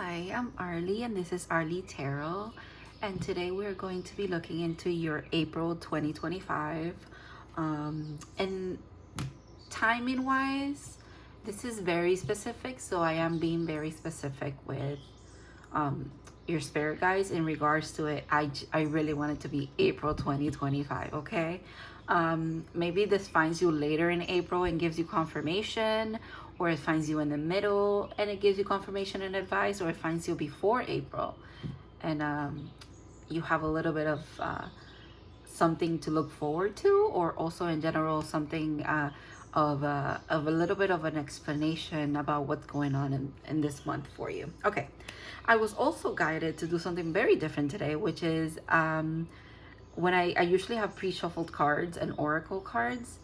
Hi, I'm Arlie and this is Arlie Tarot, and today we're going to be looking into your April 2025. And timing wise, this is very specific, so I am being very specific with your spirit guides in regards to it. I really want it to be April 2025, okay? Maybe this finds you later in April and gives you confirmation, or it finds you in the middle and it gives you confirmation and advice, or it finds you before April and you have a little bit of something to look forward to, or also in general something of a little bit of an explanation about what's going on in this month for you. Okay, I was also guided to do something very different today, which is when I usually have pre-shuffled cards and oracle cards.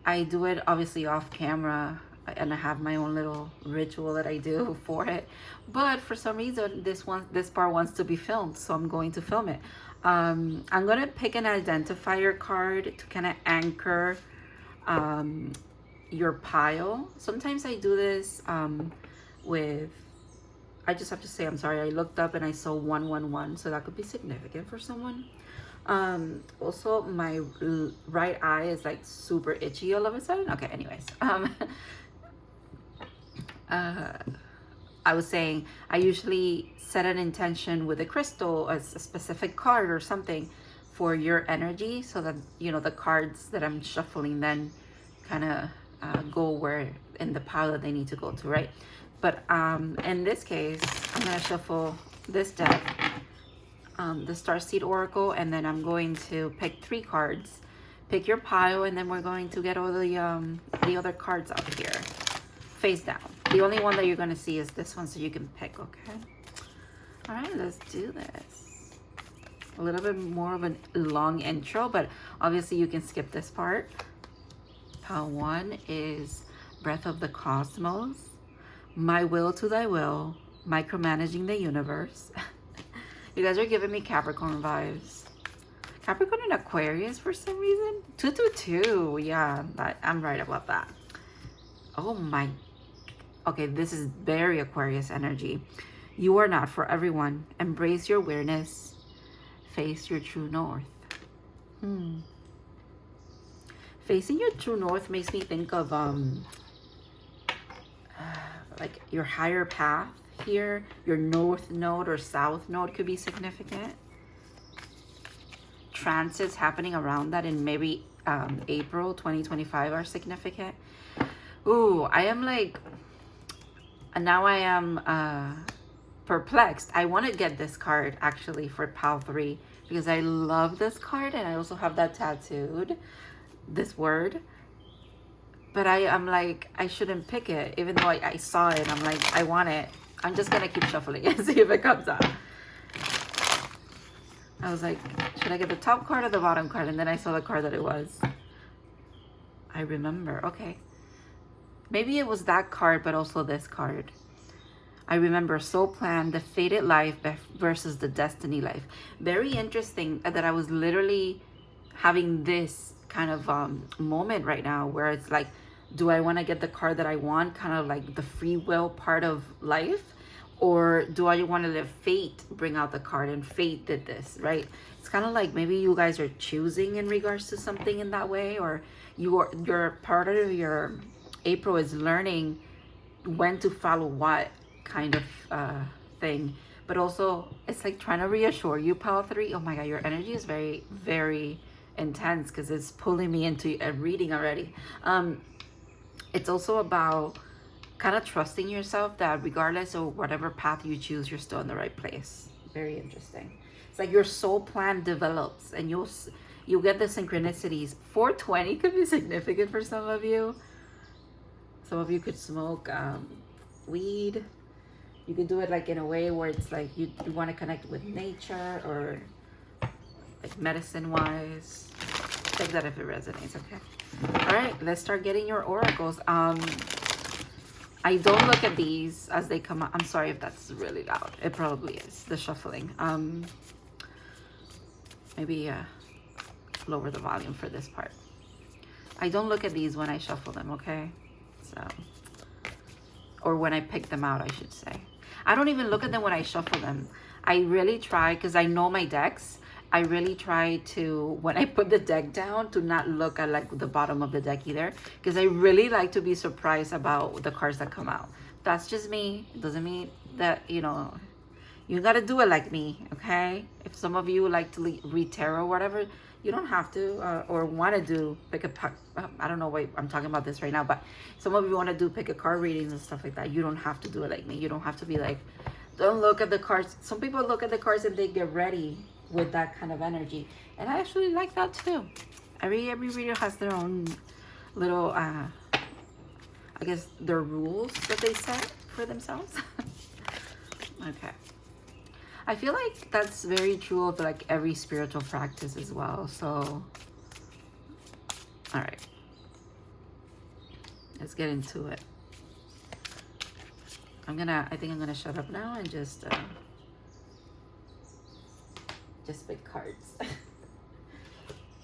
I do it obviously off camera, and I have my own little ritual that I do for it, but for some reason this part wants to be filmed, so I'm going to film it. I'm gonna pick an identifier card to kind of anchor your pile. Sometimes I do this with, I just have to say I'm sorry, I looked up and I saw 111, so that could be significant for someone. Also my right eye is like super itchy all of a sudden. Okay, anyways, I was saying I usually set an intention with a crystal, a specific card or something for your energy, so that you know the cards that I'm shuffling then kind of go where in the pile that they need to go to, right? But in this case, I'm gonna shuffle this deck, the Starseed Oracle, and then I'm going to pick 3 cards. Pick your pile, and then we're going to get all the other cards out here, face down. The only one that you're going to see is this one, so you can pick, okay? All right, let's do this. A little bit more of a long intro, but obviously you can skip this part. Pile 1 is Breath of the Cosmos, My Will to Thy Will, Micromanaging the Universe. You guys are giving me Capricorn vibes. Capricorn and Aquarius for some reason. 222. Yeah, I'm right about that. Oh my. Okay, this is very Aquarius energy. You are not for everyone. Embrace your awareness. Face your true north. Facing your true north makes me think of like your higher path here. Your north node or south node could be significant. Transits happening around that in maybe April 2025 are significant. Ooh, I am like, now I am perplexed. I want to get this card actually for pile 3 because I love this card, and I also have that tattooed, this word. But I'm like, I shouldn't pick it, even though I saw it. I'm like, I want it. I'm just gonna keep shuffling and see if it comes out. I was like, should I get the top card or the bottom card? And then I saw the card that it was. I remember. Okay. Maybe it was that card, but also this card. I remember Soul Plan, the Fated Life versus the Destiny Life. Very interesting that I was literally having this kind of moment right now where it's like, do I want to get the card that I want, kind of like the free will part of life? Or do I want to let fate bring out the card, and fate did this, right? It's kind of like maybe you guys are choosing in regards to something in that way, or your part of your April is learning when to follow what kind of thing. But also it's like trying to reassure you, pile 3. Oh my god, your energy is very, very intense because it's pulling me into a reading already. It's also about kind of trusting yourself that regardless of whatever path you choose, you're still in the right place. Very interesting. It's like your soul plan develops, and you'll get the synchronicities. 420 could be significant for some of you. Some of you could smoke weed. You could do it like in a way where it's like you want to connect with nature, or like medicine wise. Take that if it resonates, okay? All right, let's start getting your oracles. I don't look at these as they come out. I'm sorry if that's really loud. It probably is, the shuffling. Maybe lower the volume for this part. I don't look at these when I shuffle them, okay? So, or when I pick them out, I should say. I don't even look at them when I shuffle them. I really try, because I know my decks, I really try to, when I put the deck down, to not look at like the bottom of the deck either, because I really like to be surprised about the cards that come out. That's just me. It doesn't mean that, you know, you gotta do it like me, okay? If some of you like to read tarot or whatever, you don't have to, or want to do pick a, I don't know why I'm talking about this right now, but some of you want to do pick a card readings and stuff like that. You don't have to do it like me. You don't have to be like, don't look at the cards. Some people look at the cards and they get ready with that kind of energy, and I actually like that too. Every reader has their own little, I guess, their rules that they set for themselves. Okay. I feel like that's very true of like every spiritual practice as well. So, all right, let's get into it. I think I'm gonna shut up now and just pick cards.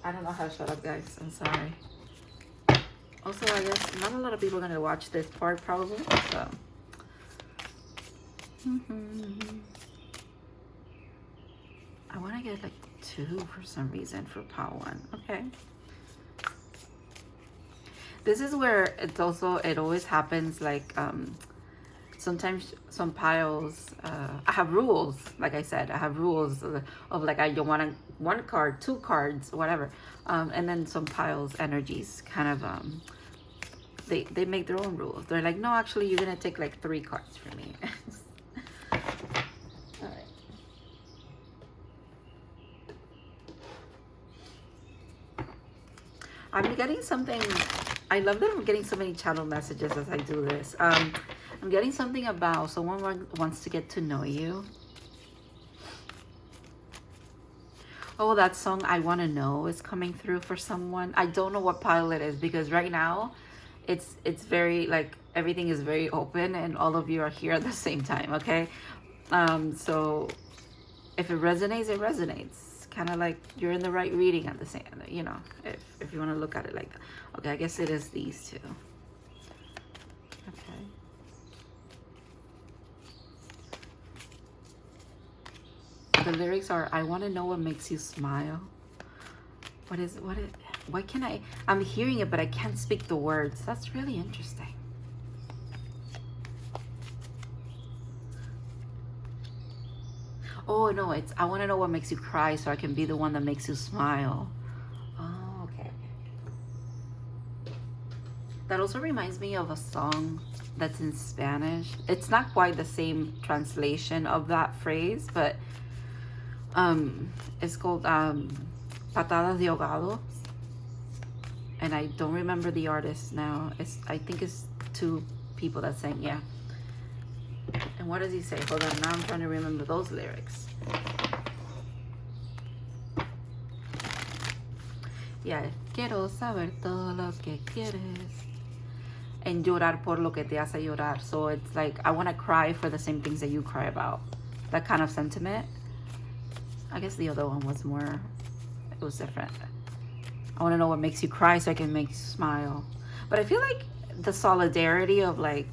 I don't know how to shut up, guys. I'm sorry. Also, I guess not a lot of people are gonna watch this part probably. So. I want to get like 2 for some reason for pile 1. Okay. This is where it's also, it always happens like, sometimes some piles, I have rules, like I said, I have rules of like, I don't want 1 card, 2 cards, whatever. And then some piles energies kind of, they make their own rules. They're like, no, actually you're going to take like 3 cards for me. I'm getting something, I love that I'm getting so many channel messages as I do this. I'm getting something about someone wants to get to know you. Oh, that song I Want to Know is coming through for someone. I don't know what pile it is, because right now it's very like, everything is very open and all of you are here at the same time, okay? So if it resonates, it resonates. Kind of like you're in the right reading at the same, you know, if you want to look at it like that. Okay, I guess it is these 2. Okay. The lyrics are, I want to know what makes you smile. Why can I'm hearing it, but I can't speak the words. That's really interesting. Oh, no, it's, I want to know what makes you cry so I can be the one that makes you smile. Oh, okay. That also reminds me of a song that's in Spanish. It's not quite the same translation of that phrase, but it's called Patadas de Ahogado. And I don't remember the artist now. I think it's 2 people that sang, yeah. And what does he say? Hold on, now I'm trying to remember those lyrics. Yeah, quiero saber todo lo que quieres and llorar por lo que te hace llorar. So it's like, I want to cry for the same things that you cry about. That kind of sentiment. I guess the other one was more, it was different. I want to know what makes you cry so I can make you smile. But I feel like the solidarity of like,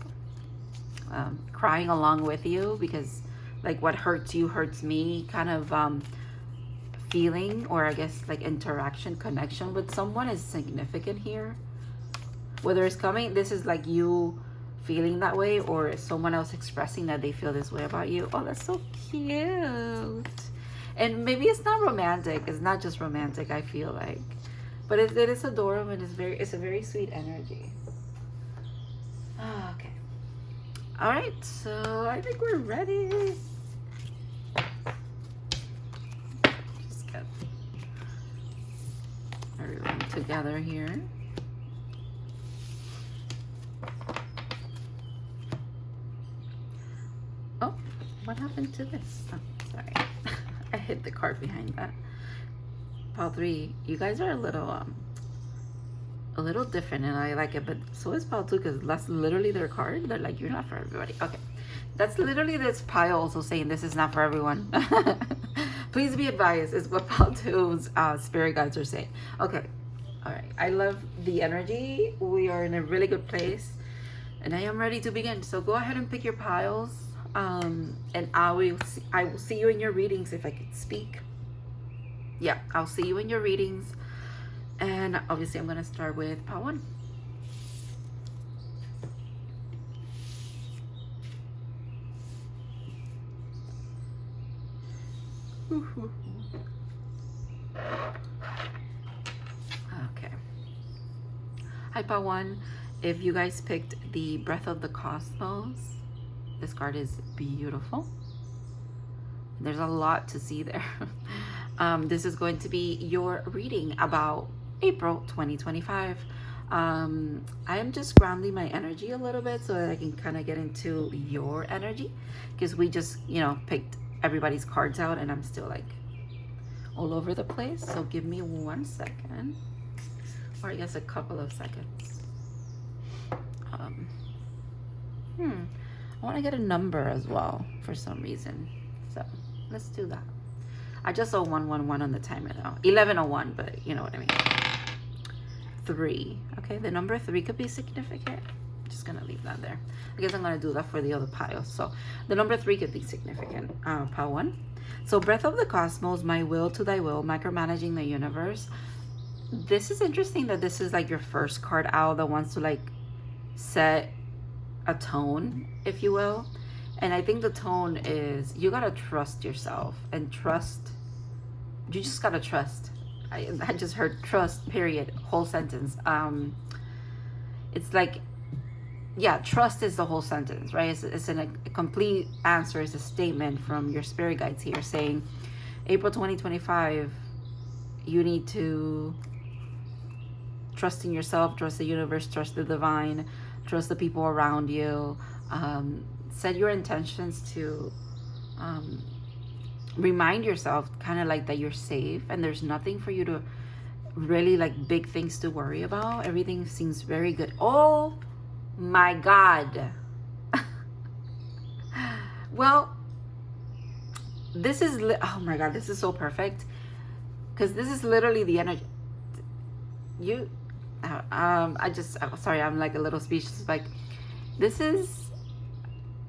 crying along with you, because like what hurts you hurts me kind of feeling, or I guess like interaction, connection with someone is significant here. Whether it's coming, this is like you feeling that way, or someone else expressing that they feel this way about you. Oh, that's so cute. And maybe it's not romantic, it's not just romantic, I feel like, but it is adorable, and it's a very sweet energy. Okay. All right, so I think we're ready. Just get everyone together here. Oh, what happened to this? Oh, sorry. I hit the card behind that. Pile 3, you guys are a little different, and I like it, but so is pile 2, because that's literally their card. They're like, you're not for everybody. Okay, that's literally this pile also saying this is not for everyone. Please be advised, is what pile 2's spirit guides are saying. Okay, all right, I love the energy. We are in a really good place, and I am ready to begin. So go ahead and pick your piles. And I will see you in your readings if I could speak. Yeah, I'll see you in your readings. And obviously I'm going to start with part 1. Okay. Hi, part 1. If you guys picked the Breath of the Cosmos, this card is beautiful. There's a lot to see there. This is going to be your reading about April 2025. I am just grounding my energy a little bit so that I can kind of get into your energy, because we just, you know, picked everybody's cards out and I'm still like all over the place. So give me 1 second, or I guess a couple of seconds. I want to get a number as well for some reason, so let's do that. I just saw 111 on the timer though. 1101, but you know what I mean. 3. Okay, the number 3 could be significant. I'm just gonna leave that there. I guess I'm gonna do that for the other piles. So the number 3 could be significant. Pile 1. So Breath of the Cosmos, my will to thy will, micromanaging the universe. This is interesting that this is like your first card out that wants to like set a tone, if you will. And I think the tone is you gotta trust yourself and trust. You just gotta trust. I just heard trust, period, whole sentence. It's like, yeah, trust is the whole sentence, right? It's a complete answer. It's a statement from your spirit guides here saying April 2025, you need to trust in yourself, trust the universe, trust the divine, trust the people around you. Set your intentions to remind yourself kind of like that you're safe and there's nothing for you to really like big things to worry about. Everything seems very good. Oh my God. Well, this is, oh my God, this is so perfect, because this is literally the energy. Sorry, I'm like a little speechless. Like, this is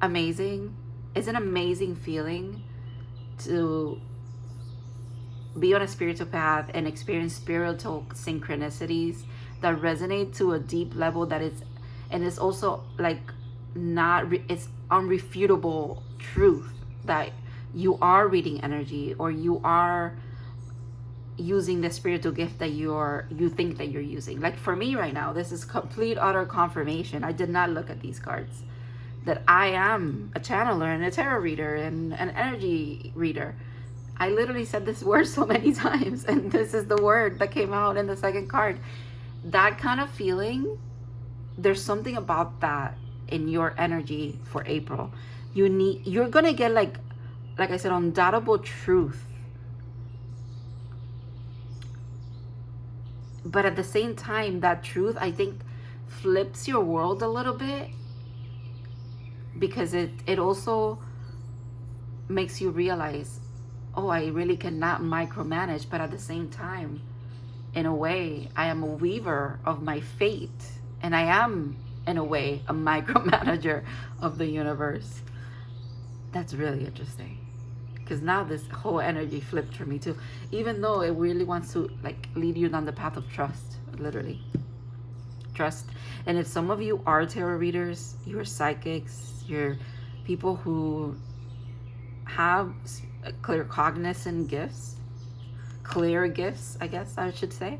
amazing. It's an amazing feeling to be on a spiritual path and experience spiritual synchronicities that resonate to a deep level that is, and it's also like it's unrefutable truth that you are reading energy, or you are using the spiritual gift that you think that you're using. Like for me right now, this is complete utter confirmation. I did not look at these cards that I am a channeler and a tarot reader and an energy reader. I literally said this word so many times, and this is the word that came out in the second card. That kind of feeling, there's something about that in your energy for April. You're gonna get like I said, undoubtable truth. But at the same time, that truth, I think, flips your world a little bit, because it also makes you realize, oh, I really cannot micromanage, but at the same time, in a way, I am a weaver of my fate, and I am, in a way, a micromanager of the universe. That's really interesting, because now this whole energy flipped for me too, even though it really wants to like lead you down the path of trust, literally. Trust. And if some of you are tarot readers, you're psychics, you're people who have clear cognizant gifts, clear gifts, I guess I should say,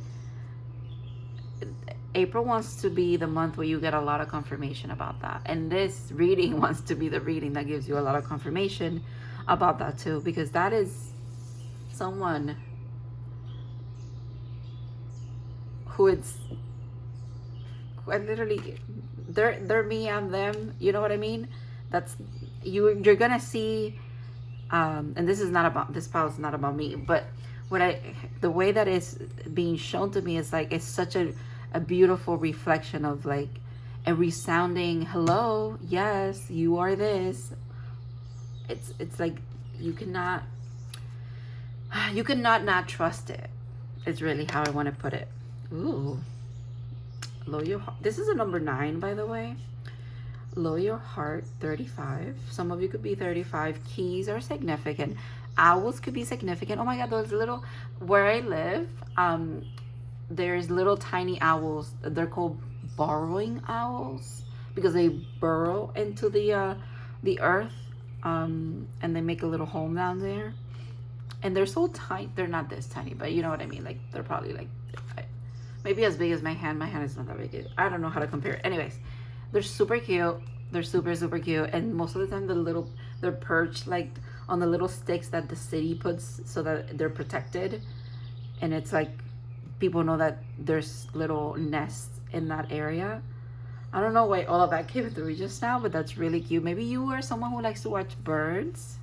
April wants to be the month where you get a lot of confirmation about that. And this reading wants to be the reading that gives you a lot of confirmation about that too, because that is someone who it's literally, they're me, I'm them, you know what I mean? That's you're gonna see, and this is not about, this pile is not about me, but the way that is being shown to me is like, it's such a beautiful reflection of like a resounding hello, yes, you are this. It's like you cannot not trust it. It's really how I want to put it. Ooh, lower your heart. This is a number 9, by the way. Lower your heart, 35. Some of you could be 35. Keys are significant. Owls could be significant. Oh my God, those little, where I live, there's little tiny owls. They're called burrowing owls because they burrow into the earth, and they make a little home down there. And they're so tiny. They're not this tiny, but you know what I mean. Like, they're probably like maybe as big as my hand. My hand is not that big. I don't know how to compare it. Anyways, they're super cute. They're super, super cute. And most of the time, they're perched like on the little sticks that the city puts so that they're protected. And it's like people know that there's little nests in that area. I don't know why all of that came through just now, but that's really cute. Maybe you are someone who likes to watch birds,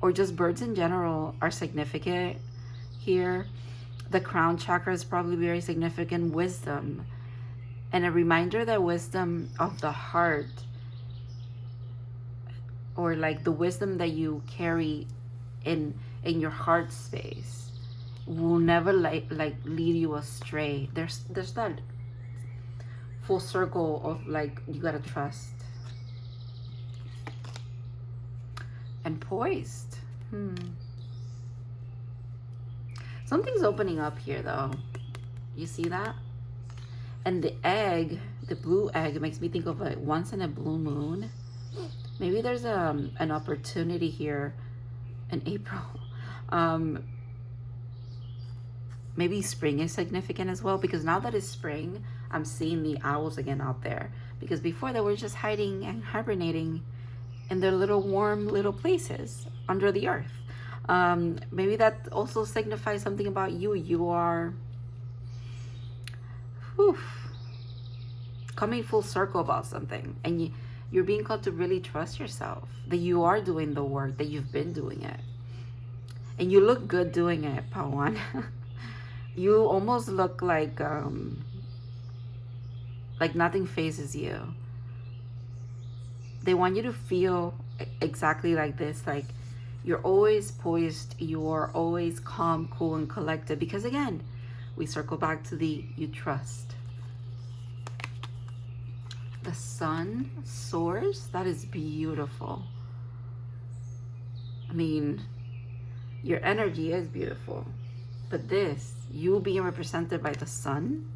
or just birds in general are significant here. The crown chakra is probably very significant. Wisdom, and a reminder that wisdom of the heart, or like the wisdom that you carry in your heart space, will never like lead you astray. There's that full circle of like, you gotta trust. And poised. Something's opening up here though. You see that? And the egg, the blue egg, makes me think of like once in a blue moon. Maybe there's an opportunity here in April. Maybe spring is significant as well, because now that it's spring, I'm seeing the owls again out there. Because before they were just hiding and hibernating in their little warm little places under the earth. Maybe that also signifies something about you. You are coming full circle about something, and you're being called to really trust yourself, that you are doing the work, that you've been doing it, and you look good doing it, Pawan. You almost look like nothing phases you. They want you to feel exactly like this, like you're always poised, you're always calm, cool, and collected. Because again, we circle back to you trust. The sun soars, that is beautiful. I mean, your energy is beautiful. But this, you being represented by the sun,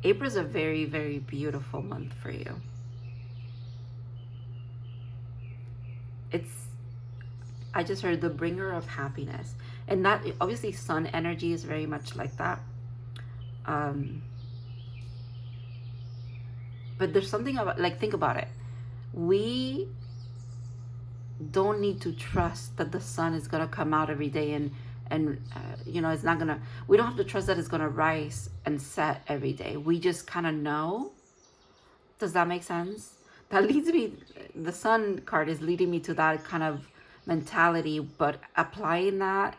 April is a very, very beautiful month for you. I just heard the bringer of happiness. And that, obviously, sun energy is very much like that. But there's something about, like, think about it. We don't need to trust that the sun is going to come out every day and you know, it's not going to, we don't have to trust that it's going to rise and set every day. We just kind of know. Does that make sense? That leads me, the sun card is leading me to that kind of mentality, but applying that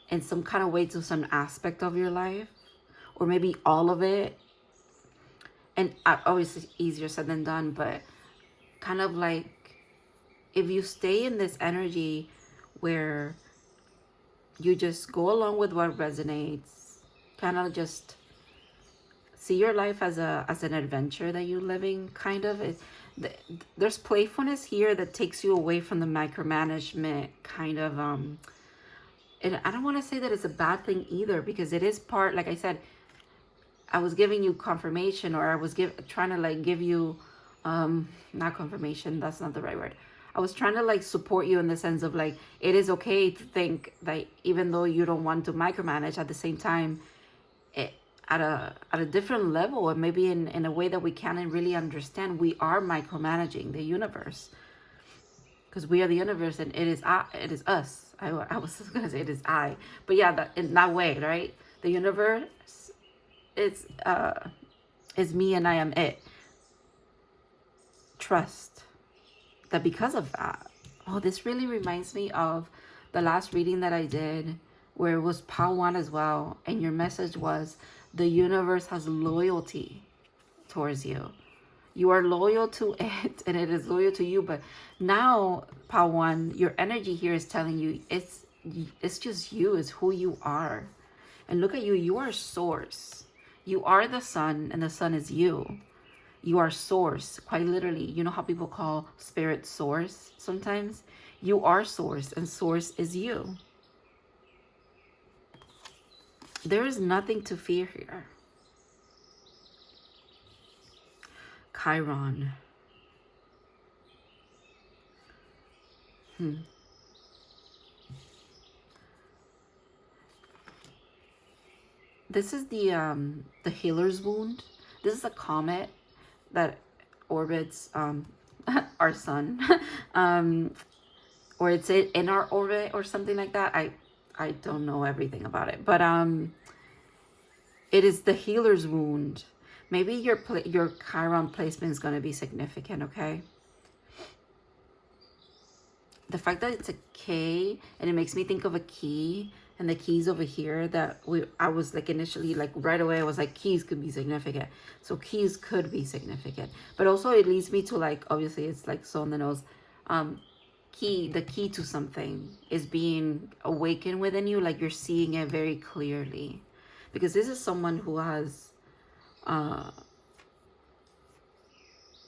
in some kind of way to some aspect of your life, or maybe all of it. And obviously easier said than done, but kind of like, if you stay in this energy where you just go along with what resonates, kind of just see your life as an adventure that you're living, kind of. There's playfulness here that takes you away from the micromanagement kind of, and I don't want to say that it's a bad thing either, because it is part, like I said, I was giving you confirmation, or I was trying to like give you, not confirmation, that's not the right word. I was trying to like support you in the sense of like, it is okay to think that even though you don't want to micromanage, at the same time, at a different level, and maybe in a way that we can't really understand, we are micromanaging the universe, because we are the universe, and it is us. I was gonna say it is I, but yeah, that in that way, right? The universe is me, and I am it. Trust that because of that. Oh, this really reminds me of the last reading that I did, where it was Pawan as well, and your message was, the universe has loyalty towards you. You are loyal to it, and it is loyal to you. But now, Pawan, your energy here is telling you it's just you, it's who you are. And look at you, you are source. You are the sun, and the sun is you. You are source, quite literally. You know how people call spirit source sometimes? You are source, and source is you. There is nothing to fear here. Chiron. This is the healer's wound. This is a comet that orbits our sun, or it's in our orbit or something like that. I don't know everything about it, but it is the healer's wound. Maybe your Chiron placement is going to be significant, okay? The fact that it's a K, and it makes me think of a key, and the keys over here that I was like initially, like right away, I was like, keys could be significant. So keys could be significant. But also it leads me to, like, obviously it's like so on the nose. The key to something is being awakened within you, like you're seeing it very clearly. Because this is someone who has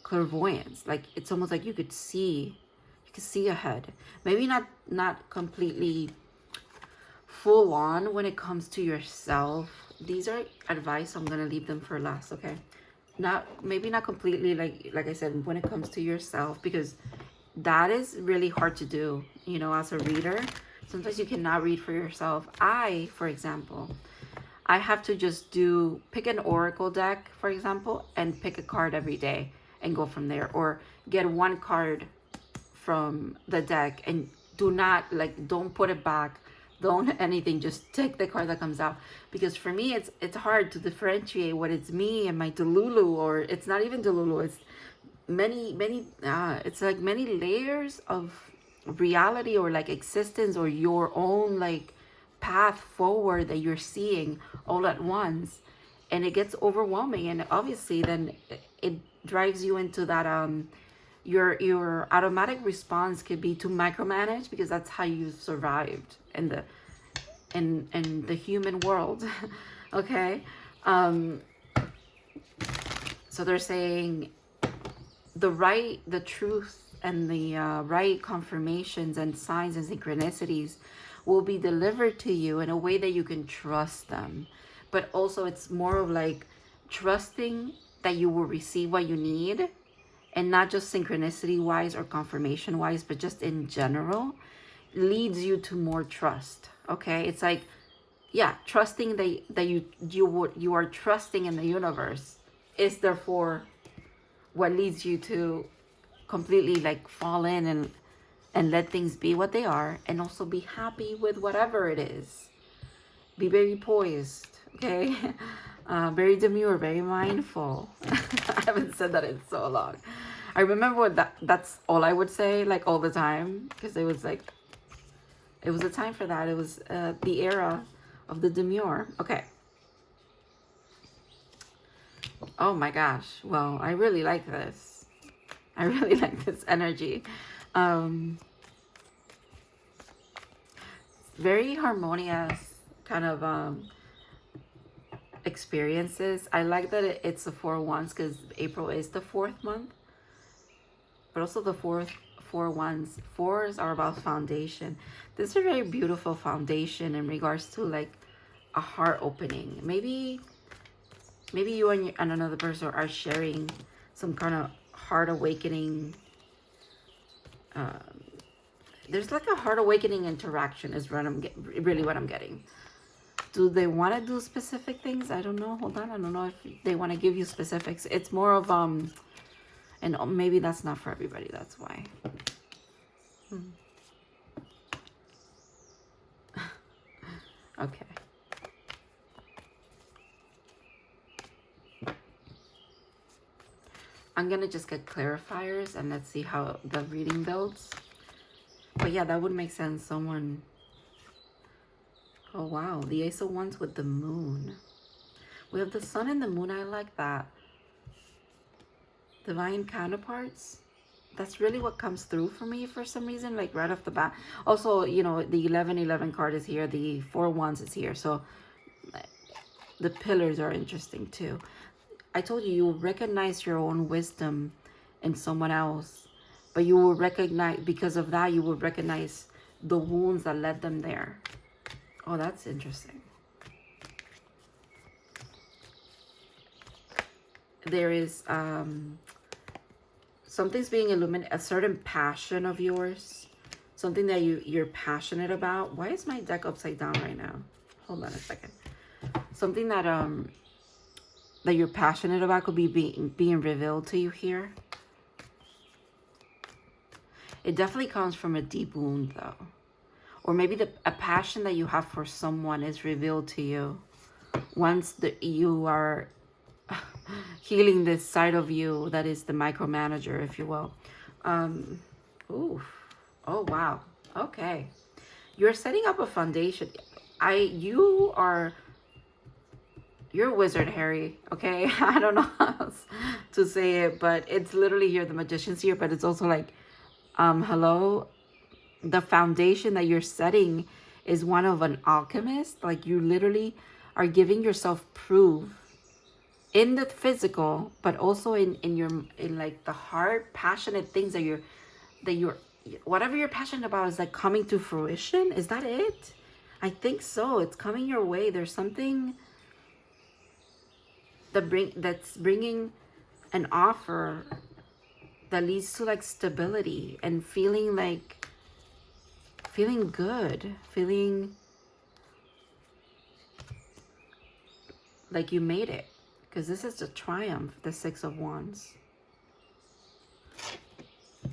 clairvoyance. Like it's almost like you could see ahead. Maybe not completely full on when it comes to yourself. These are advice, I'm gonna leave them for last, okay? Maybe not completely, like I said, when it comes to yourself, because that is really hard to do, you know, as a reader. Sometimes you cannot read for yourself. For example, I have to just pick an oracle deck, for example, and pick a card every day and go from there, or get one card from the deck and don't put it back, don't anything, just take the card that comes out. Because for me it's hard to differentiate what it's me and my Delulu, or it's not even Delulu, it's many it's like many layers of reality, or like existence, or your own like path forward that you're seeing all at once, and it gets overwhelming. And obviously then it drives you into that your automatic response could be to micromanage, because that's how you survived in the human world. Okay, so they're saying the truth and the right confirmations and signs and synchronicities will be delivered to you in a way that you can trust them. But also it's more of like trusting that you will receive what you need, and not just synchronicity wise or confirmation wise, but just in general, leads you to more trust. Okay, it's like, yeah, trusting that you are trusting in the universe is therefore what leads you to completely like fall in and let things be what they are, and also be happy with whatever it is. Be very poised, okay? Very demure, very mindful. I haven't said that in so long. I remember that's all I would say, like all the time, because it was a time for that. It was the era of the demure. Okay. Oh my gosh. Well, I really like this. I really like this energy. Very harmonious kind of experiences. I like that it's the 4 wands, because April is the 4th month, but also the 4 wands. 4s are about foundation. This is a very beautiful foundation in regards to like a heart opening. Maybe you and another person are sharing some kind of heart awakening. There's like a heart awakening interaction is what I'm getting. Do they want to do specific things? I don't know. Hold on. I don't know if they want to give you specifics. It's more of and maybe that's not for everybody. That's why. Okay. I'm gonna just get clarifiers and let's see how the reading builds. But yeah, that would make sense. Someone. Oh wow, the Ace of Wands with the moon. We have the sun and the moon. I like that. Divine counterparts. That's really what comes through for me for some reason, like right off the bat. Also, you know, the 1111 card is here. The 4 wands is here. So the pillars are interesting too. I told you, you will recognize your own wisdom in someone else, but you will recognize, because of that, you will recognize the wounds that led them there. Oh, that's interesting. There is something's being illuminated, a certain passion of yours, something that you're passionate about. Why is my deck upside down right now? Hold on a second. Something that that you're passionate about could be being revealed to you here. It definitely comes from a deep wound, though. Or maybe a passion that you have for someone is revealed to you once you are healing this side of you that is the micromanager, if you will. Ooh. Oh, wow. Okay. You're setting up a foundation. You're a wizard, Harry. Okay? I don't know how else to say it, but it's literally here, the magician's here, but it's also like, hello? The foundation that you're setting is one of an alchemist. Like, you literally are giving yourself proof in the physical, but also in like the heart, passionate things that you're whatever you're passionate about is like coming to fruition. Is that it? I think so. It's coming your way. There's something that's bringing an offer that leads to like stability and feeling good, feeling like you made it. Because this is the triumph, the Six of Wands.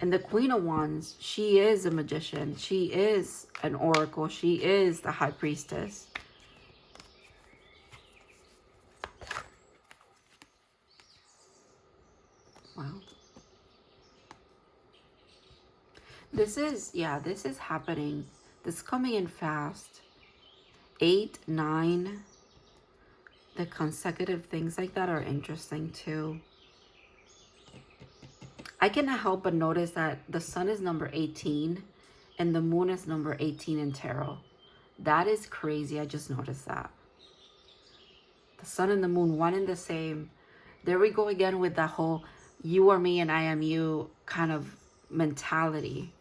And the Queen of Wands, she is a magician. She is an oracle. She is the High Priestess. Wow. This is happening. This is coming in fast. 8, 9. The consecutive things like that are interesting too. I cannot help but notice that the sun is number 18 and the moon is number 18 in tarot. That is crazy. I just noticed that. The sun and the moon, one and the same. There we go again with that whole you are me and I am you kind of mentality.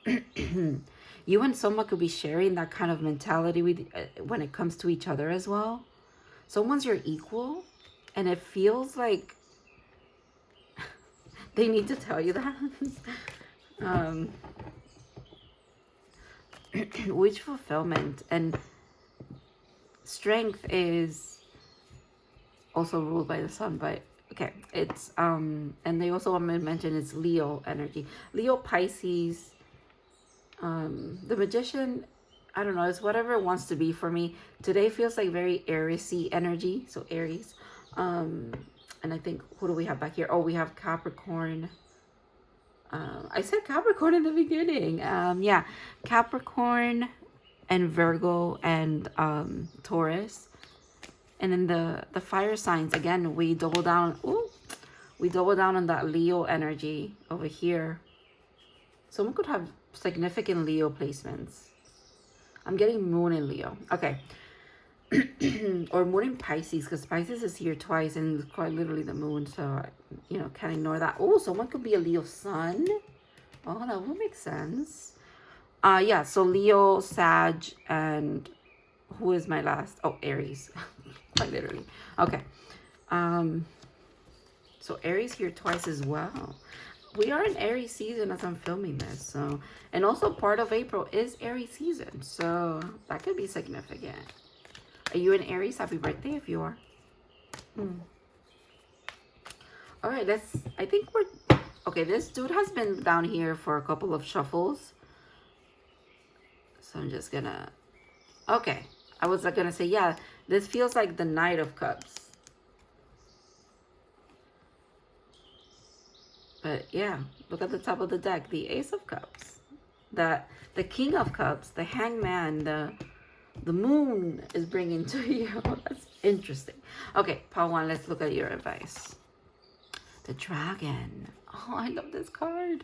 You and someone could be sharing that kind of mentality with when it comes to each other as well. Someone's your equal, and it feels like they need to tell you that. Which fulfillment and strength is also ruled by the sun, but okay, it's and they also mentioned it's Leo energy, Leo, Pisces, the magician. I don't know, it's whatever it wants to be for me. Today feels like very Aries-y energy, so Aries. And I think, who do we have back here? Oh, we have Capricorn. I said Capricorn in the beginning. Yeah, Capricorn and Virgo and Taurus. And then the fire signs, again, we double down. Ooh, we double down on that Leo energy over here. Someone could have significant Leo placements. I'm getting moon in Leo. Okay. Or moon in Pisces, because Pisces is here twice and it's quite literally the moon. So, you know, can't ignore that. Oh, someone could be a Leo sun. Oh, that would make sense. Yeah, so Leo, Sag, and who is my last? Oh, Aries. Quite literally. Okay. So Aries here twice as well. We are in Aries season as I'm filming this, so, and also part of April is Aries season, so that could be significant. Are you in Aries? Happy birthday if you are. All right, I think we're okay. This dude has been down here for a couple of shuffles, so I'm just gonna, okay, I was gonna say, yeah, this feels like the Knight of Cups. But yeah, look at the top of the deck, the Ace of Cups, the King of Cups, the Hangman, the Moon is bringing to you. That's interesting. Okay, part 1, let's look at your advice. The Dragon. Oh, I love this card.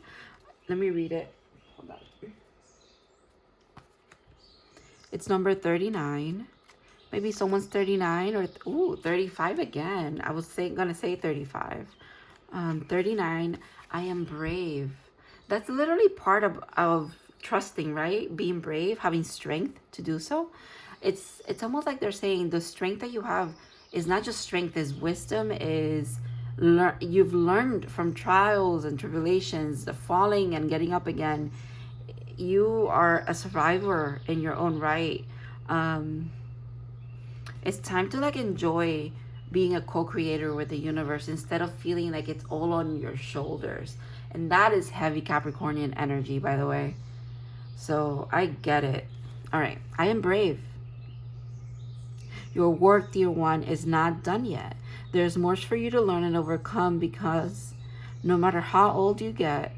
Let me read it. Hold on. It's number 39. Maybe someone's 39 or, ooh, 35 again. I was gonna say 35. 39, I am brave. That's literally part of trusting, right? Being brave, having strength to do so. It's almost like they're saying the strength that you have is not just strength, is wisdom, is you've learned from trials and tribulations, the falling and getting up again. You are a survivor in your own right. It's time to like enjoy being a co-creator with the universe instead of feeling like it's all on your shoulders. And that is heavy Capricornian energy, by the way. So I get it. All right, I am brave. Your work, dear one, is not done yet. There's more for you to learn and overcome, because no matter how old we get,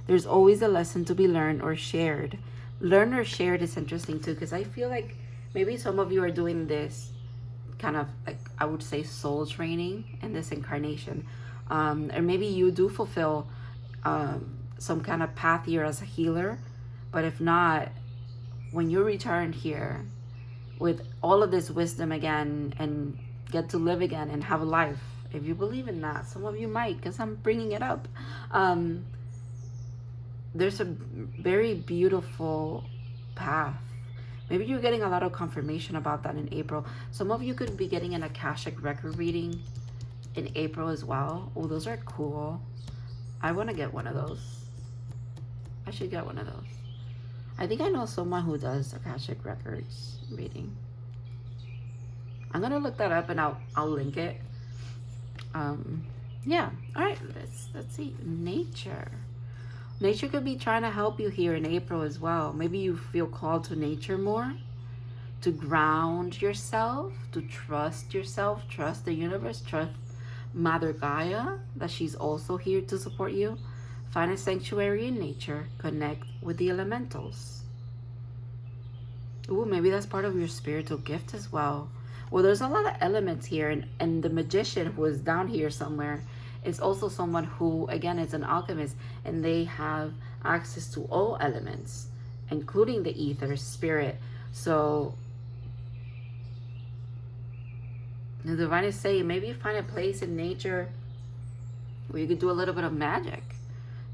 there's always a lesson to be learned or shared. Learn or shared is interesting too, because I feel like maybe some of you are doing this kind of like, I would say, soul training in this incarnation. Or maybe you do fulfill some kind of path here as a healer. But if not, when you return here with all of this wisdom again and get to live again and have a life, if you believe in that, some of you might, because I'm bringing it up. There's a very beautiful path. Maybe you're getting a lot of confirmation about that in April. Some of you could be getting an Akashic record reading in April as well. Oh, those are cool. I want to get one of those. I should get one of those. I think I know someone who does Akashic records reading. I'm gonna look that up and I'll link it. Yeah. All right. Let's see. Nature. Nature could be trying to help you here in April as well. Maybe you feel called to nature more, to ground yourself, to trust yourself, trust the universe, trust Mother Gaia, that she's also here to support you. Find a sanctuary in nature. Connect with the elementals. Ooh, maybe that's part of your spiritual gift as well. Well, there's a lot of elements here, and the magician who is down here somewhere is also someone who, again, is an alchemist, and they have access to all elements, including the ether, spirit. So the divine is saying, maybe find a place in nature where you could do a little bit of magic.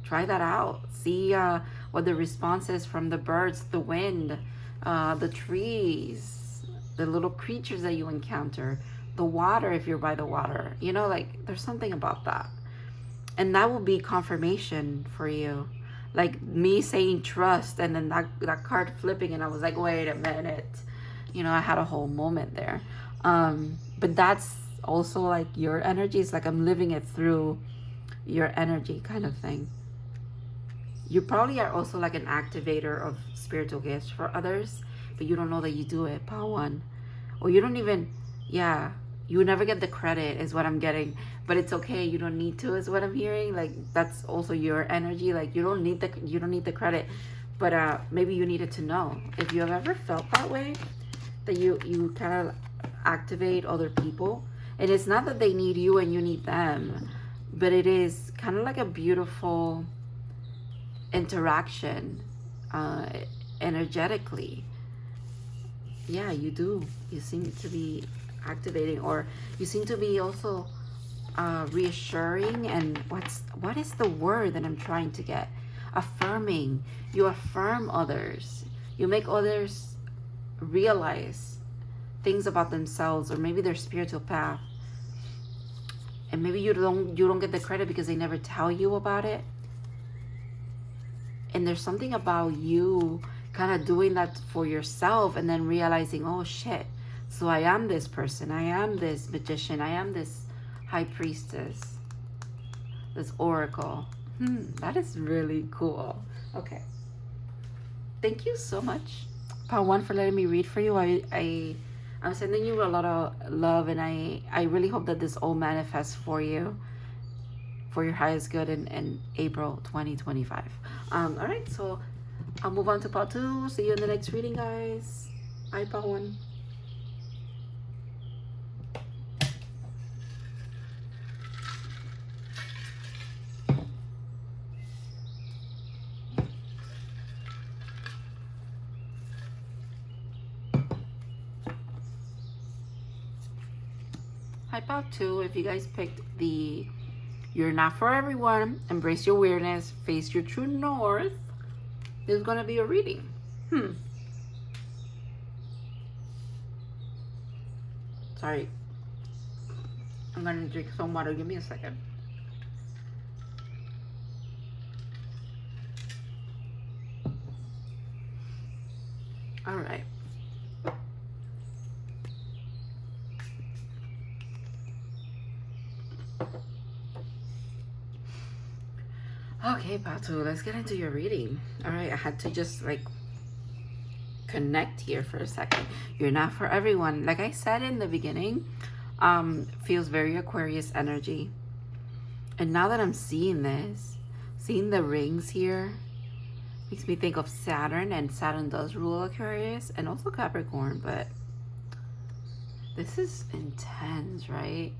Try that out. See what the response is from the birds, the wind, the trees, the little creatures that you encounter, the water if you're by the water. You know, like, there's something about that. And that will be confirmation for you. Like me saying trust, and then that card flipping, and I was like, wait a minute. You know, I had a whole moment there. But that's also like your energy. It's like I'm living it through your energy kind of thing. You probably are also like an activator of spiritual gifts for others, but you don't know that you do it, Power One. Or you don't even, yeah, you never get the credit is what I'm getting. But it's okay, you don't need to, is what I'm hearing. Like, that's also your energy. Like, you don't need the credit. But maybe you needed to know. If you have ever felt that way, that you kind of activate other people. And it's not that they need you and you need them, but it is kind of like a beautiful interaction energetically. Yeah, you do. You seem to be activating, or you seem to be also reassuring. And what is the word that I'm trying to get? Affirming. You affirm others. You make others realize things about themselves, or maybe their spiritual path. And maybe you don't get the credit because they never tell you about it. And there's something about you kind of doing that for yourself, and then realizing, oh shit, so I am this person, I am this magician, I am this high priestess, this oracle. That is really cool. Okay, thank you so much, Power One, for letting me read for you. I'm sending you a lot of love, and I really hope that this all manifests for you, for your highest good in April 2025. All right, so I'll move on to part 2. See you in the next reading, guys. Bye, Part 1. type out too if you guys picked the You're Not For Everyone, Embrace Your Weirdness, Face Your True North. There's gonna be a reading. Sorry. I'm gonna drink some water. Give me a second. All right. Okay, Batu, let's get into your reading. All right, I had to just like connect here for a second. You're Not For Everyone. Like I said in the beginning, feels very Aquarius energy. And now that I'm seeing this, seeing the rings here, makes me think of Saturn, and Saturn does rule Aquarius and also Capricorn, but this is intense, right?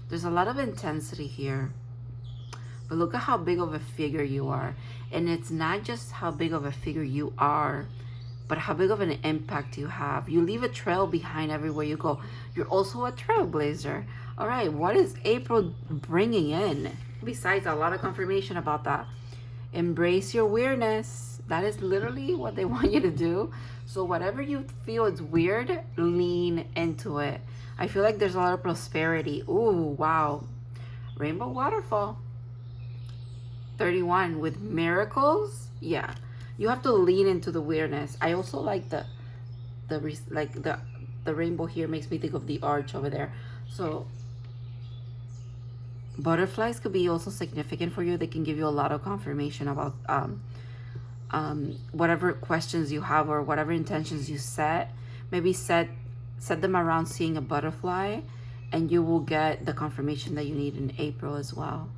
There's a lot of intensity here. But look at how big of a figure you are. And it's not just how big of a figure you are, but how big of an impact you have. You leave a trail behind everywhere you go. You're also a trailblazer. All right, what is April bringing in? Besides a lot of confirmation about that. Embrace your weirdness. That is literally what they want you to do. So whatever you feel is weird, lean into it. I feel like there's a lot of prosperity. Ooh, wow. Rainbow waterfall. 31 with miracles. Yeah, you have to lean into the weirdness. I also like the rainbow here makes me think of the arch over there. So butterflies could be also significant for you. They can give you a lot of confirmation about whatever questions you have or whatever intentions you set. Maybe set them around seeing a butterfly, and you will get the confirmation that you need in April as well.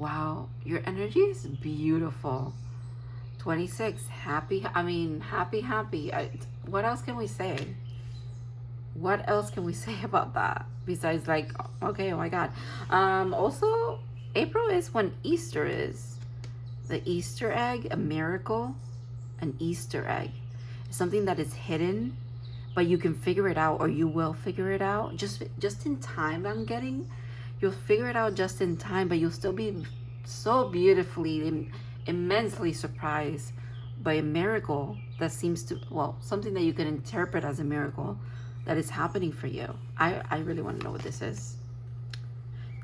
Wow, your energy is beautiful. 26, happy. What else can we say? What else can we say about that? Besides like, okay, oh my God. Also, April is when Easter is. The Easter egg, a miracle, an Easter egg. Something that is hidden, but you can figure it out, or you will figure it out. Just in time, I'm getting. You'll figure it out just in time, but you'll still be so beautifully, immensely surprised by a miracle that seems to, well, something that you can interpret as a miracle that is happening for you. I really want to know what this is.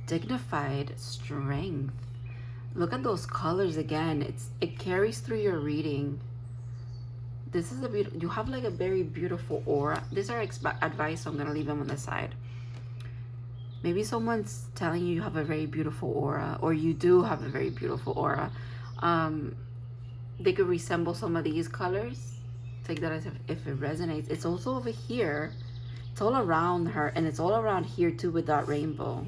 Dignified strength. Look at those colors again. It carries through your reading. This is you have like a very beautiful aura. These are advice, so I'm gonna leave them on the side. Maybe someone's telling you have a very beautiful aura, or you do have a very beautiful aura. They could resemble some of these colors. Take that as if it resonates. It's also over here. It's all around her, and it's all around here too with that rainbow.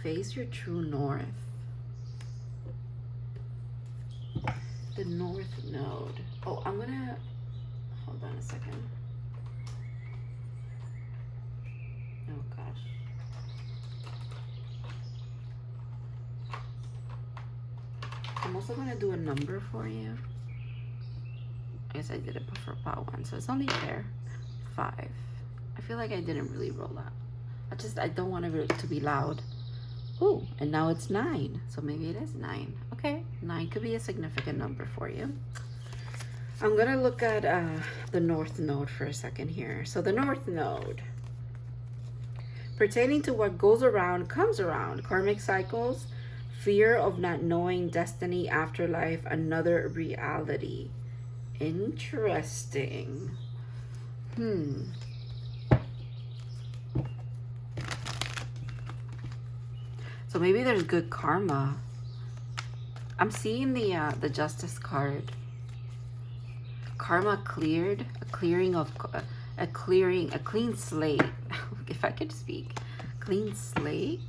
Face your true north. The North Node. Oh, I'm gonna... Hold on a second. Oh gosh. I'm also gonna do a number for you. I guess I did it for part 1, so it's only fair. 5. I feel like I didn't really roll that. I don't want it to be loud. Ooh, and now it's 9. So maybe it is 9. Okay, 9 could be a significant number for you. I'm gonna look at the North Node for a second here. So the North Node, pertaining to what goes around comes around, karmic cycles, fear of not knowing, destiny, afterlife, another reality. Interesting. So maybe there's good karma. I'm seeing the Justice card. Karma cleared, a clearing of a clean slate. If I could speak, clean slate.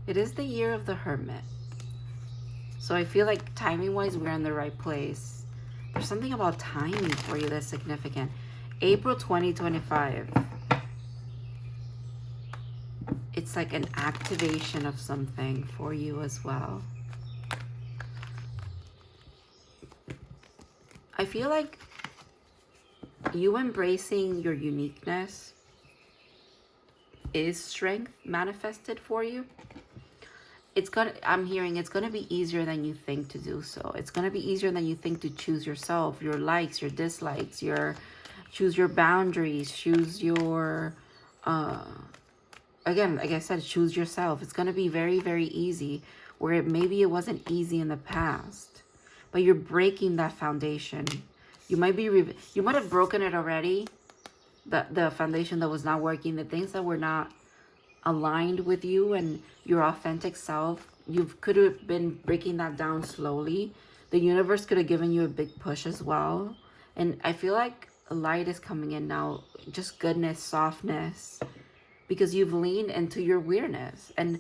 It is the year of the Hermit, so I feel like timing wise we're in the right place. There's something about timing for you that's significant. April 2025. It's like an activation of something for you as well. feel like you embracing your uniqueness is strength manifested for you. I'm hearing it's gonna be easier than you think to do so. It's gonna be easier than you think to choose yourself, your likes, your dislikes, choose your boundaries, choose your again, like I said, choose yourself. It's gonna be very, very easy, where maybe it wasn't easy in the past, but you're breaking that foundation. You might have broken it already, the foundation that was not working, the things that were not aligned with you and your authentic self. You could have been breaking that down slowly. The universe could have given you a big push as well. And I feel like light is coming in now, just goodness, softness, because you've leaned into your weirdness. And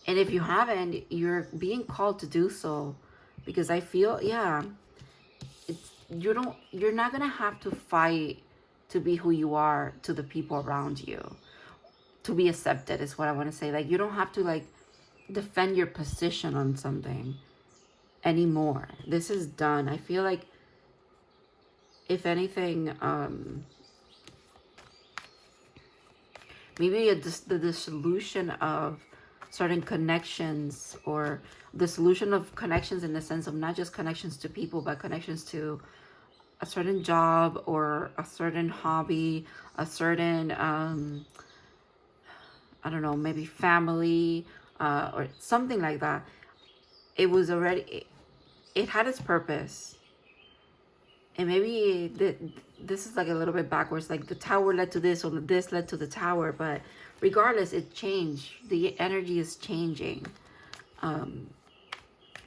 if you haven't, you're being called to do so, because I feel, yeah, you're not gonna have to fight to be who you are to the people around you, to be accepted, is what I want to say. Like, you don't have to like defend your position on something anymore. This is done. I feel like, if anything, maybe the dissolution of certain connections, or the solution of connections in the sense of not just connections to people, but connections to a certain job or a certain hobby, a certain I don't know, maybe family, or something like that. It was already, it had its purpose. And maybe this is like a little bit backwards, like the tower led to this, or this led to the tower, but regardless, it changed. The energy is changing.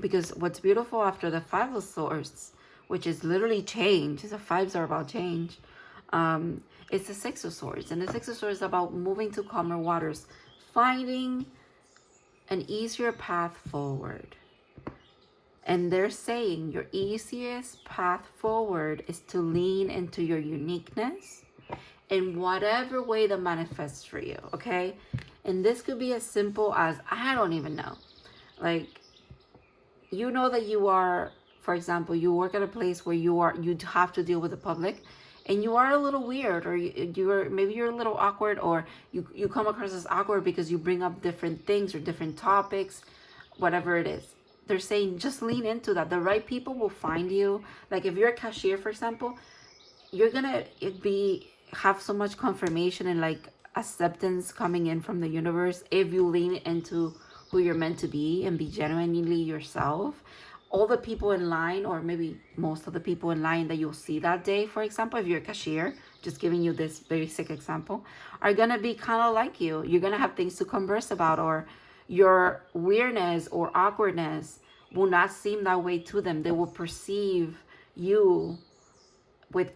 Because what's beautiful after the Five of Swords, which is literally change, the fives are about change, it's the Six of Swords. And the Six of Swords is about moving to calmer waters, finding an easier path forward. And they're saying your easiest path forward is to lean into your uniqueness in whatever way that manifests for you, okay? And this could be as simple as, I don't even know. Like, you know that you are, for example, you work at a place where you have to deal with the public, and you are a little weird, or maybe you're a little awkward, or you come across as awkward because you bring up different things or different topics, whatever it is. They're saying just lean into that. The right people will find you. Like, if you're a cashier, for example, you're gonna have so much confirmation and like acceptance coming in from the universe if you lean into who you're meant to be and be genuinely yourself. All the people in line, or maybe most of the people in line that you'll see that day, for example, if you're a cashier, just giving you this basic example, are gonna be kind of like you. You're gonna have things to converse about, or your weirdness or awkwardness will not seem that way to them. They will perceive you with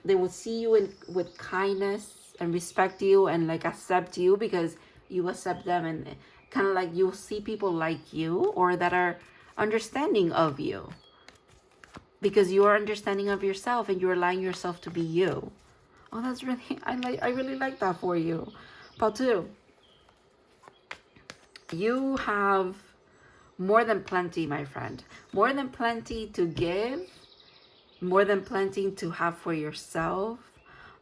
they will see you with kindness and respect you and like accept you because you accept them, and kind of like you'll see people like you, or that are understanding of you because you are understanding of yourself and you're allowing yourself to be you. Oh, that's really, I really like that for you. Part 2. You have more than plenty, my friend. More than plenty to give. More than plenty to have for yourself.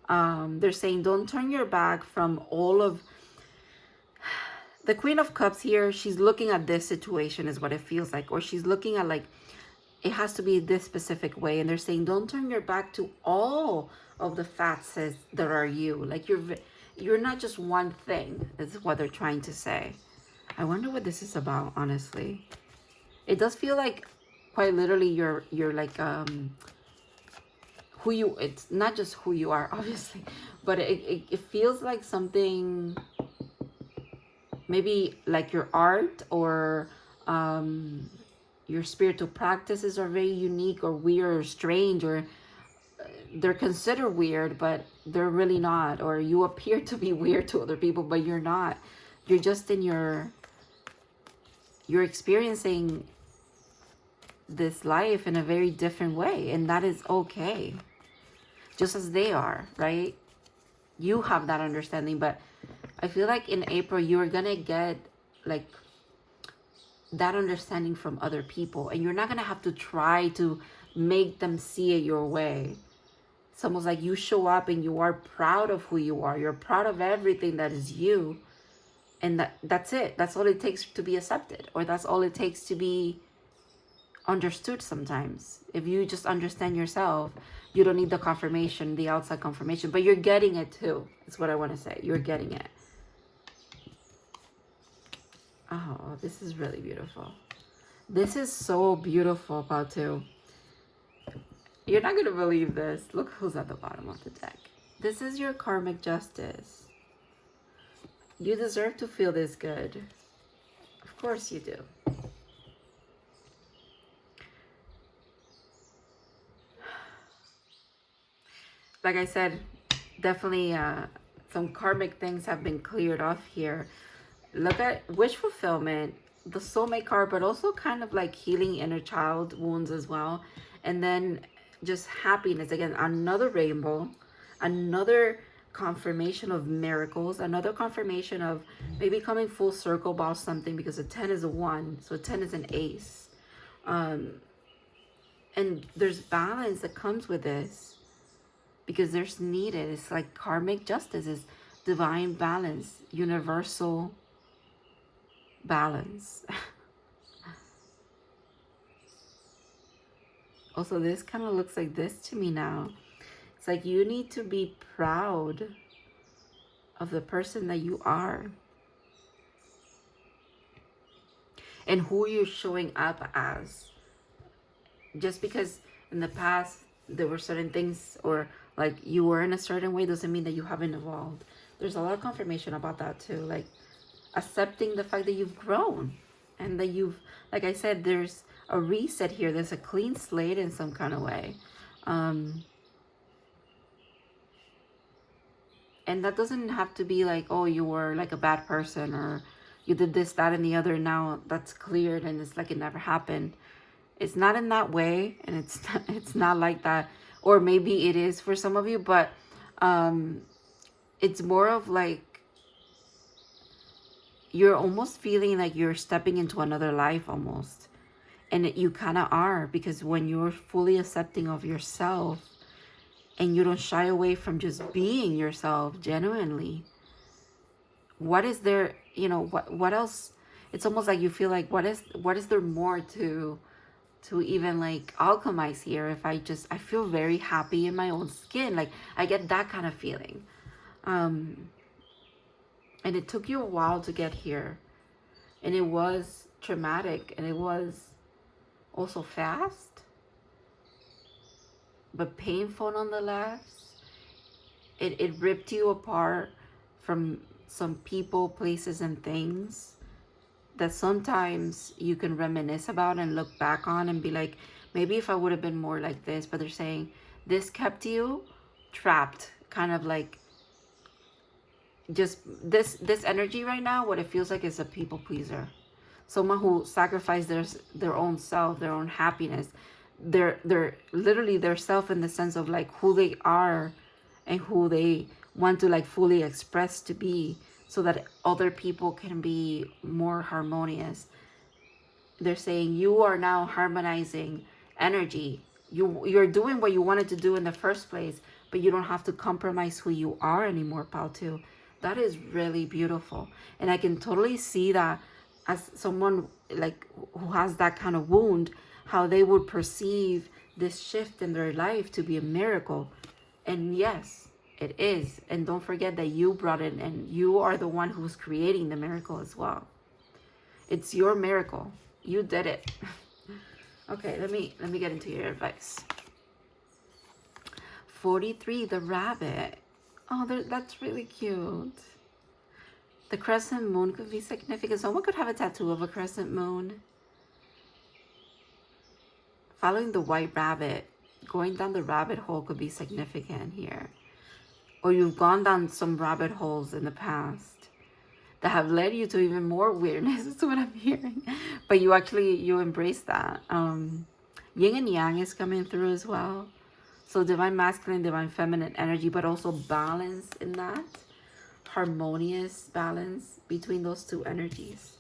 They're saying don't turn your back from all of... The Queen of Cups here, she's looking at this situation is what it feels like. Or she's looking at like, it has to be this specific way. And they're saying don't turn your back to all of the facets that are you. Like you're not just one thing, is what they're trying to say. I wonder what this is about, honestly. It does feel like quite literally you're like it's not just who you are, obviously, but it feels like something, maybe like your art or your spiritual practices are very unique or weird or strange, or they're considered weird but they're really not, or you appear to be weird to other people but you're not. You're just in you're experiencing this life in a very different way, and that is okay, just as they are, right? You have that understanding, but I feel like in April you're gonna get like that understanding from other people, and you're not gonna have to try to make them see it your way. It's almost like you show up and you are proud of who you are. You're proud of everything that is you. And that's it. That's all it takes to be accepted. Or that's all it takes to be understood sometimes. If you just understand yourself, you don't need the confirmation, the outside confirmation. But you're getting it too. That's what I want to say. You're getting it. Oh, this is really beautiful. This is so beautiful, Patu. You're not going to believe this. Look who's at the bottom of the deck. This is your karmic justice. You deserve to feel this good. Of course you do. Like I said, definitely some karmic things have been cleared off here. Look at wish fulfillment, the soulmate card, but also kind of like healing inner child wounds as well. And then just happiness. Again, another rainbow, another confirmation of miracles, another confirmation of maybe coming full circle about something, because a 10 is a 1, so 10 is an ace. And there's balance that comes with this, because there's needed. It's like karmic justice is divine balance, universal balance. Also, this kind of looks like this to me now. It's like you need to be proud of the person that you are and who you're showing up as. Just because in the past there were certain things, or like you were in a certain way, doesn't mean that you haven't evolved. There's a lot of confirmation about that too. Like accepting the fact that you've grown and that you've, like I said, there's a reset here. There's a clean slate in some kind of way. And that doesn't have to be like, oh, you were like a bad person, or you did this, that, and the other. Now that's cleared and it's like it never happened. It's not in that way, and it's not like that. Or maybe it is for some of you, but it's more of like you're almost feeling like you're stepping into another life almost. And you kind of are, because when you're fully accepting of yourself and you don't shy away from just being yourself genuinely, what is there, you know, what else? It's almost like you feel like, what is there more to even like alchemize here? If I feel very happy in my own skin. Like I get that kind of feeling. And it took you a while to get here, and it was traumatic, and it was also fast, but painful nonetheless. It ripped you apart from some people, places, and things that sometimes you can reminisce about and look back on and be like, maybe if I would have been more like this. But they're saying this kept you trapped, kind of like just this energy right now. What it feels like is a people pleaser, someone who sacrificed their own self, their own happiness, their literally their self, in the sense of like who they are and who they want to like fully express to be, so that other people can be more harmonious. They're saying you are now harmonizing energy. You're doing what you wanted to do in the first place, but you don't have to compromise who you are anymore, Patu. That is really beautiful. And I can totally see that as someone like who has that kind of wound, how they would perceive this shift in their life to be a miracle. And yes, it is. And don't forget that you brought it, and you are the one who's creating the miracle as well. It's your miracle. You did it. Okay, let me get into your advice. 43, the rabbit. Oh, that's really cute. The crescent moon could be significant. Someone could have a tattoo of a crescent moon. Following the white rabbit, going down the rabbit hole could be significant here. Or you've gone down some rabbit holes in the past that have led you to even more weirdness. That's what I'm hearing. But you embrace that. Yin and yang is coming through as well. So divine masculine, divine feminine energy, but also balance in that. Harmonious balance between those two energies.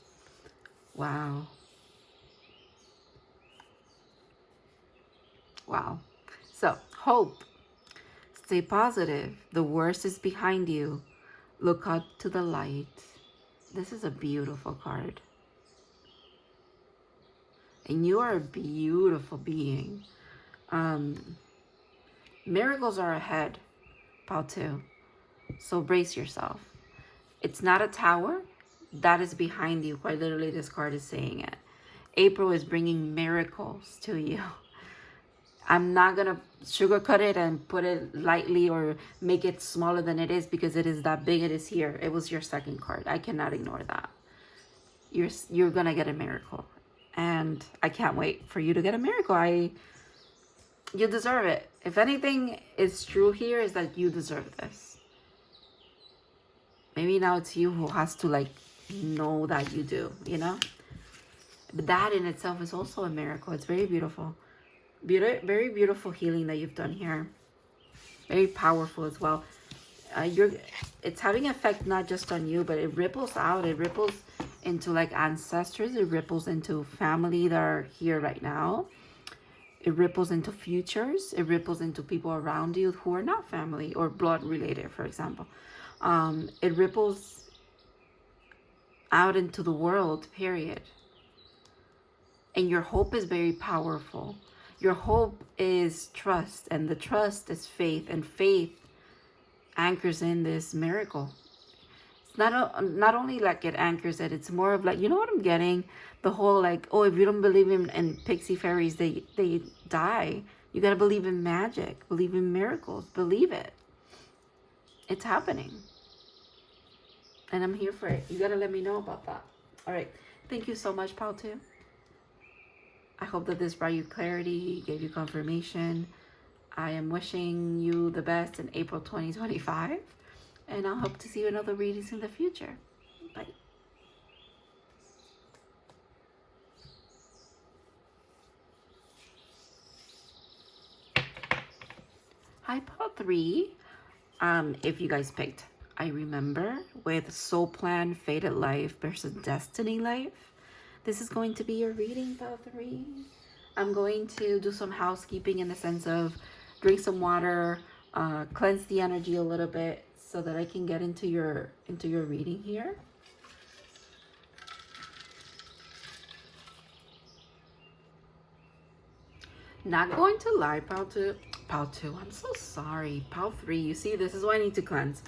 Wow. Wow. So, hope. Stay positive. The worst is behind you. Look up to the light. This is a beautiful card. And you are a beautiful being. Miracles are ahead, Pal 2. So brace yourself. It's not a tower. That is behind you. Quite literally, this card is saying it. April is bringing miracles to you. I'm not going to sugarcoat it and put it lightly or make it smaller than it is, because it is that big. It is here. It was your second card. I cannot ignore that. You're going to get a miracle. And I can't wait for you to get a miracle. You deserve it. If anything is true here, is that you deserve this. Maybe now it's you who has to like know that you do, you know? But that in itself is also a miracle. It's very beautiful. Very beautiful healing that you've done here. Very powerful as well. It's having effect not just on you, but it ripples out. It ripples into like ancestors. It ripples into family that are here right now. It ripples into futures. It ripples into people around you who are not family or blood related, for example. It ripples out into the world, period. And your hope is very powerful. Your hope is trust, and the trust is faith, and faith anchors in this miracle. It's not only like it anchors it, it's more of like, you know what I'm getting? The whole like, oh, if you don't believe in pixie fairies, they die. You got to believe in magic, believe in miracles, believe it. It's happening. And I'm here for it. You got to let me know about that. All right. Thank you so much, Pal 2. I hope that this brought you clarity, gave you confirmation. I am wishing you the best in April 2025. And I'll hope to see you in other readings in the future. Bye. Hi, Pal 3. If you guys picked I Remember with Soul Plan, Fated Life versus Destiny Life, this is going to be your reading, Pal 3. I'm going to do some housekeeping in the sense of drink some water, cleanse the energy a little bit so that I can get into your reading here. Not going to lie, Pal 2. Pal 2, I'm so sorry. Pal 3, you see, this is why I need to cleanse.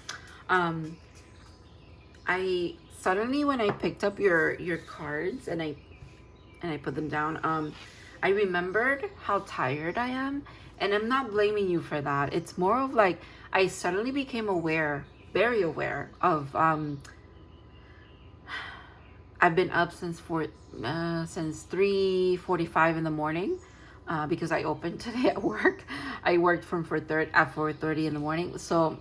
I suddenly, when I picked up your cards and I put them down, I remembered how tired I am, and I'm not blaming you for that. It's more of like I suddenly became aware, very aware of I've been up since 3:45 in the morning because I opened today at work. I worked from 4:30 in the morning. So,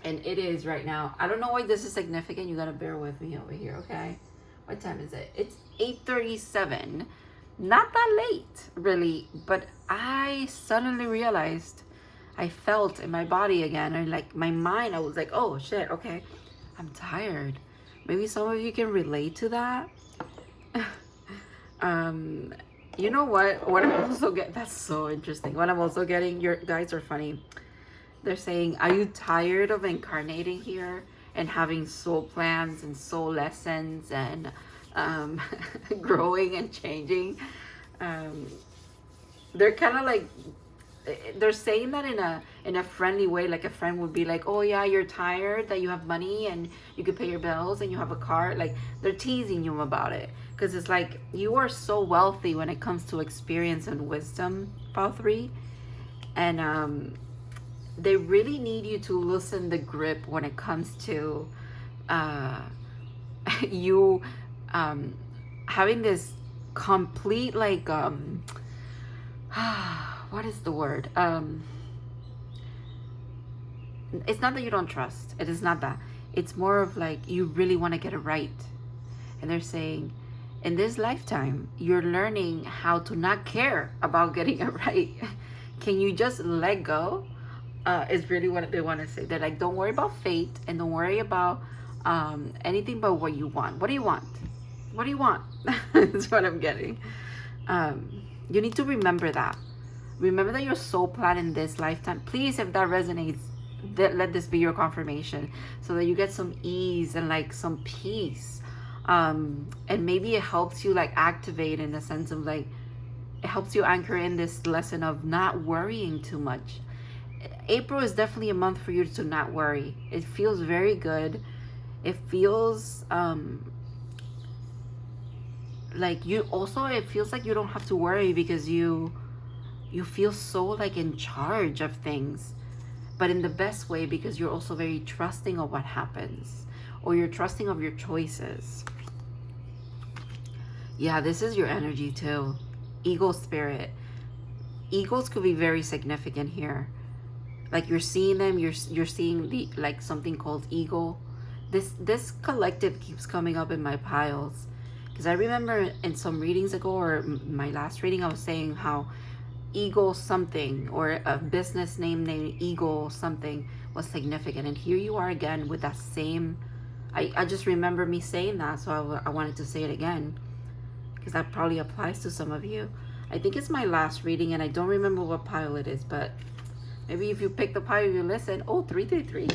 and it is right now. I don't know why this is significant. You gotta bear with me over here, okay? What time is it? It's 8:37. Not that late, really, but I suddenly realized, I felt in my body again, and like my mind, I was like, oh shit, okay, I'm tired. Maybe some of you can relate to that. You know what I'm also getting, that's so interesting. What I'm also getting, your guys are funny. They're saying, are you tired of incarnating here and having soul plans and soul lessons and growing and changing? They're kind of like, they're saying that in a friendly way, like a friend would be like, oh yeah, you're tired that you have money and you can pay your bills and you have a car. Like they're teasing you about it, because it's like you are so wealthy when it comes to experience and wisdom, Pal 3, and they really need you to loosen the grip when it comes to you having this complete like what is the word, it's not that you don't trust, it is not that, it's more of like you really want to get it right. And they're saying in this lifetime you're learning how to not care about getting it right. Can you just let go? Is really what they want to say. They're like, don't worry about fate and don't worry about anything but what you want. What do you want? What do you want? That's what I'm getting. You need to remember that. Remember that your soul plan in this lifetime. Please, if that resonates, let this be your confirmation, so that you get some ease and like some peace. And maybe it helps you like activate in the sense of like, it helps you anchor in this lesson of not worrying too much. April is definitely a month for you to not worry. It feels very good. It feels like you also, it feels like you don't have to worry because you feel so like in charge of things, but in the best way, because you're also very trusting of what happens, or you're trusting of your choices. Yeah, this is your energy too. Eagle spirit. Eagles could be very significant here. Like you're seeing them, you're seeing the like something called eagle. This collective keeps coming up in my piles, because I remember in some readings ago, or my last reading, I was saying how eagle something, or a business name named eagle something, was significant. And here you are again with that same, I just remember me saying that, so I wanted to say it again, because that probably applies to some of you. I think it's my last reading, and I don't remember what pile it is, but maybe if you pick the pile, you listen. Oh, 333.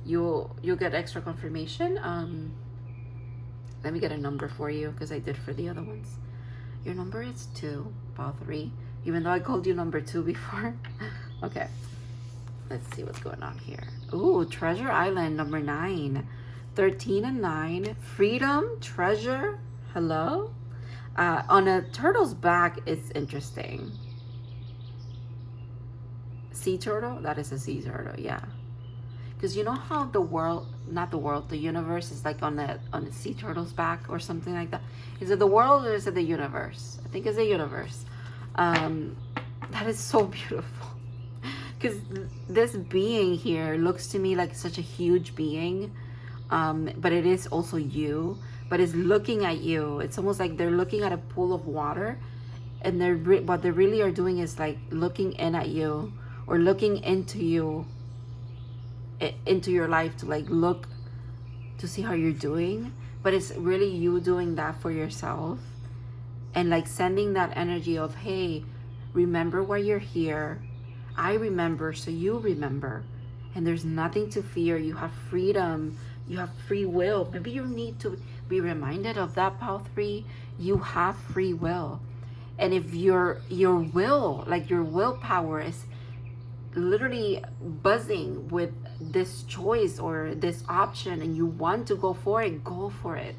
You'll get extra confirmation. Let me get a number for you, because I did for the other ones. Your number is 2, pile 3, even though I called you number 2 before. Okay, let's see what's going on here. Ooh, Treasure Island, number 9. 13 and 9. Freedom, treasure. Hello. On a turtle's back, it's interesting. Sea turtle? That is a sea turtle, yeah. Because you know how the world, not the world, the universe is like on the sea turtle's back or something like that. Is it the world or is it the universe? I think it's the universe. That is so beautiful. Because this being here looks to me like such a huge being. But it is also you. But it's looking at you. It's almost like they're looking at a pool of water. And what they really are doing is like looking in at you, or looking into you, into your life, to like look to see how you're doing. But it's really you doing that for yourself, and like sending that energy of, hey, remember why you're here. I remember, so you remember, and there's nothing to fear. You have freedom, you have free will. Maybe you need to be reminded of that, pile 3. You have free will. And if your will, like your willpower, is literally buzzing with this choice or this option, and you want to go for it, go for it.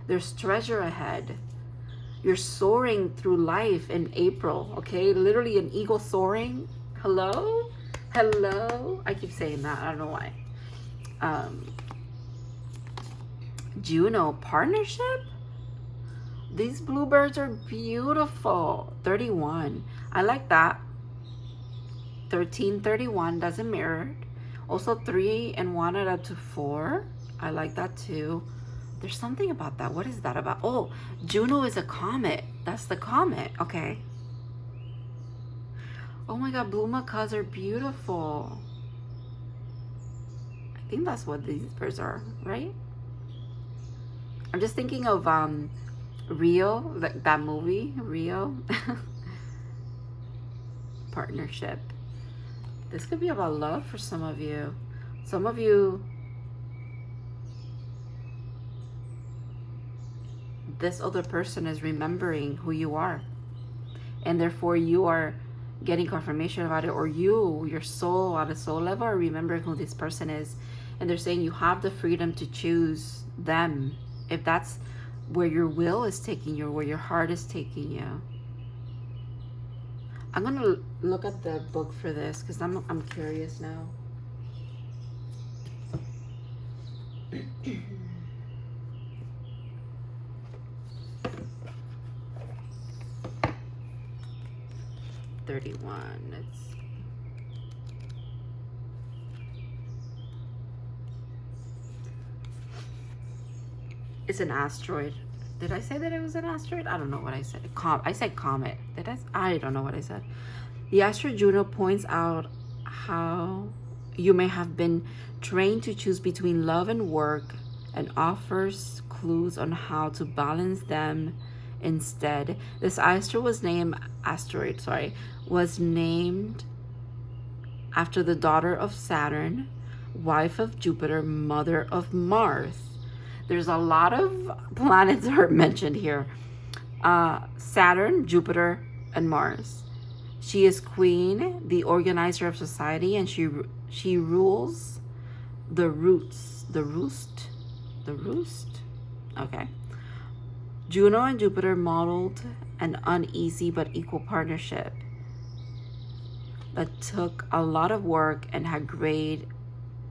There's treasure ahead. You're soaring through life in April, okay? Literally an eagle soaring. Hello? Hello? I keep saying that, I don't know why. Juno, partnership? These bluebirds are beautiful. 31. I like that. 13, 31 doesn't mirror. Also 3 and 1 add up to 4. I like that too. There's something about that. What is that about? Oh, Juno is a comet. That's the comet. Okay. Oh my god, blue macaws are beautiful. I think that's what these birds are, right? I'm just thinking of Rio, that movie, Rio. Partnership. This could be about love for some of you. Some of you, this other person is remembering who you are, and therefore you are getting confirmation about it, or your soul at a soul level are remembering who this person is, and they're saying you have the freedom to choose them, if that's where your will is taking you, or where your heart is taking you. I'm gonna look at the book for this, because I'm curious now. Let's see. It's an asteroid. Did I say that it was an asteroid? I don't know what I said. I said comet. I don't know what I said. The asteroid Juno points out how you may have been trained to choose between love and work, and offers clues on how to balance them instead. This asteroid was named after the daughter of Saturn, wife of Jupiter, mother of Mars. There's a lot of planets that are mentioned here. Saturn, Jupiter, and Mars. She is queen, the organizer of society, and she rules the roost. Okay. Juno and Jupiter modeled an uneasy but equal partnership that took a lot of work and had great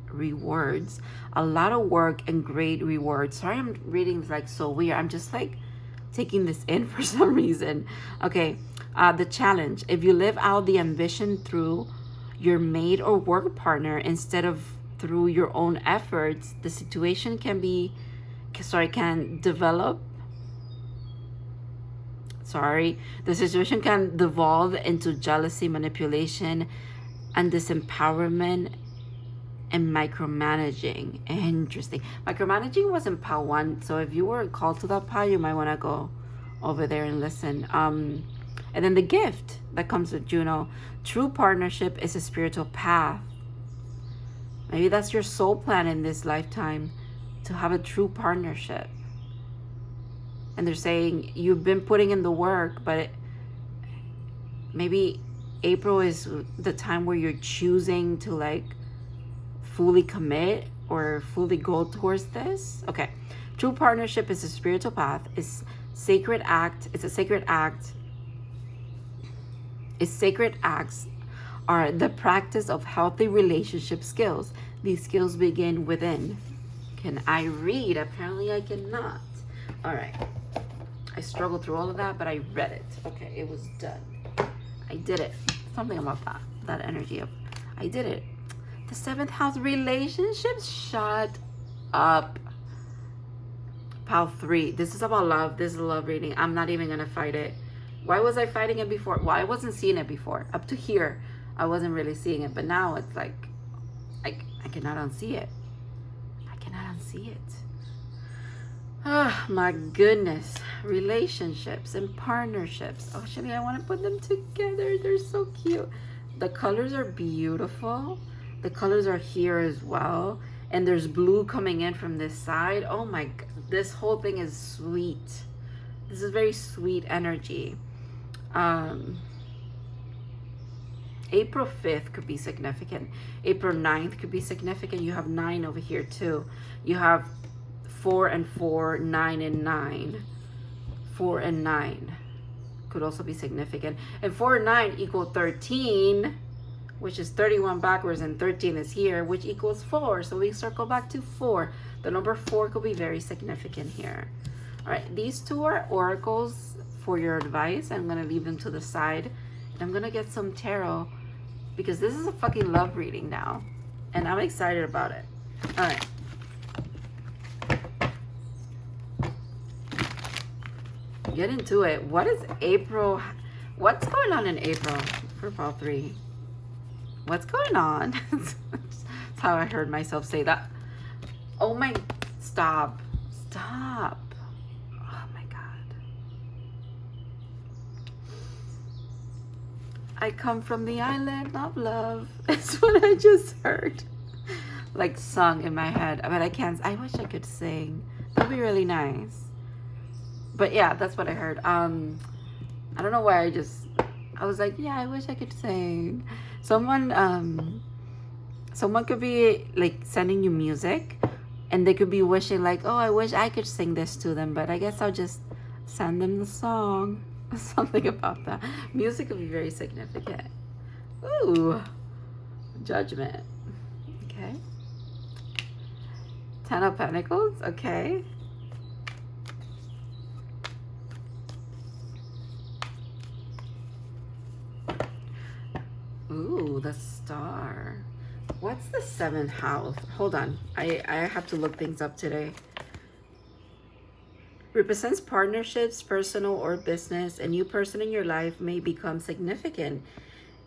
rewards. A lot of work and great rewards. Sorry, I'm reading this like so weird. I'm just like taking this in for some reason. Okay, the challenge. If you live out the ambition through your mate or work partner instead of through your own efforts, the situation can devolve into jealousy, manipulation, and disempowerment and micromanaging. Interesting. Micromanaging was in pile 1, so if you were called to that pile, you might want to go over there and listen. And then the gift that comes with Juno. True partnership is a spiritual path. Maybe that's your soul plan in this lifetime, to have a true partnership. And they're saying you've been putting in the work, but maybe April is the time where you're choosing to like fully commit or fully go towards this. Okay. True partnership is a spiritual path. It's a sacred act. Its sacred acts are the practice of healthy relationship skills. These skills begin within. Can I read? Apparently I cannot. All right. I struggled through all of that, but I read it. Okay, it was done. I did it. Something about that energy of I did it. The 7th house, relationships. Shut up. Pile 3. This is about love. This is a love reading. I'm not even gonna fight it. Why was I fighting it before? Well, I wasn't seeing it before. Up to here, I wasn't really seeing it. But now it's like, I cannot unsee it. I cannot unsee it. Oh my goodness. Relationships and partnerships. Oh, actually, I want to put them together. They're so cute. The colors are beautiful. The colors are here as well. And there's blue coming in from this side. Oh my God. This whole thing is sweet. This is very sweet energy. April 5th could be significant. April 9th could be significant. You have 9 over here too. You have 4 and 4, 9 and 9. 4 and 9 could also be significant. And 4 and 9 equal 13, which is 31 backwards, and 13 is here, which equals 4. So we circle back to 4. The number 4 could be very significant here. All right, these 2 are oracles for your advice. I'm going to leave them to the side. I'm going to get some tarot because this is a fucking love reading now. And I'm excited about it. All right. Get into it. What is April? What's going on in April for pile 3? What's going on? That's how I heard myself say that. Oh my, stop. Stop. Oh my God. I come from the island of love. That's what I just heard. Like sung in my head. But I can't, I wish I could sing. That'd be really nice. But yeah, that's what I heard. I don't know why I was like, yeah, I wish I could sing. Someone could be like sending you music and they could be wishing like, oh, I wish I could sing this to them, but I guess I'll just send them the song. Something about that. Music could be very significant. Ooh, Judgment. Okay. 10 of Pentacles. Okay. Ooh, the Star. What's the 7th house? Hold on. I have to look things up today. Represents partnerships, personal or business. A new person in your life may become significant.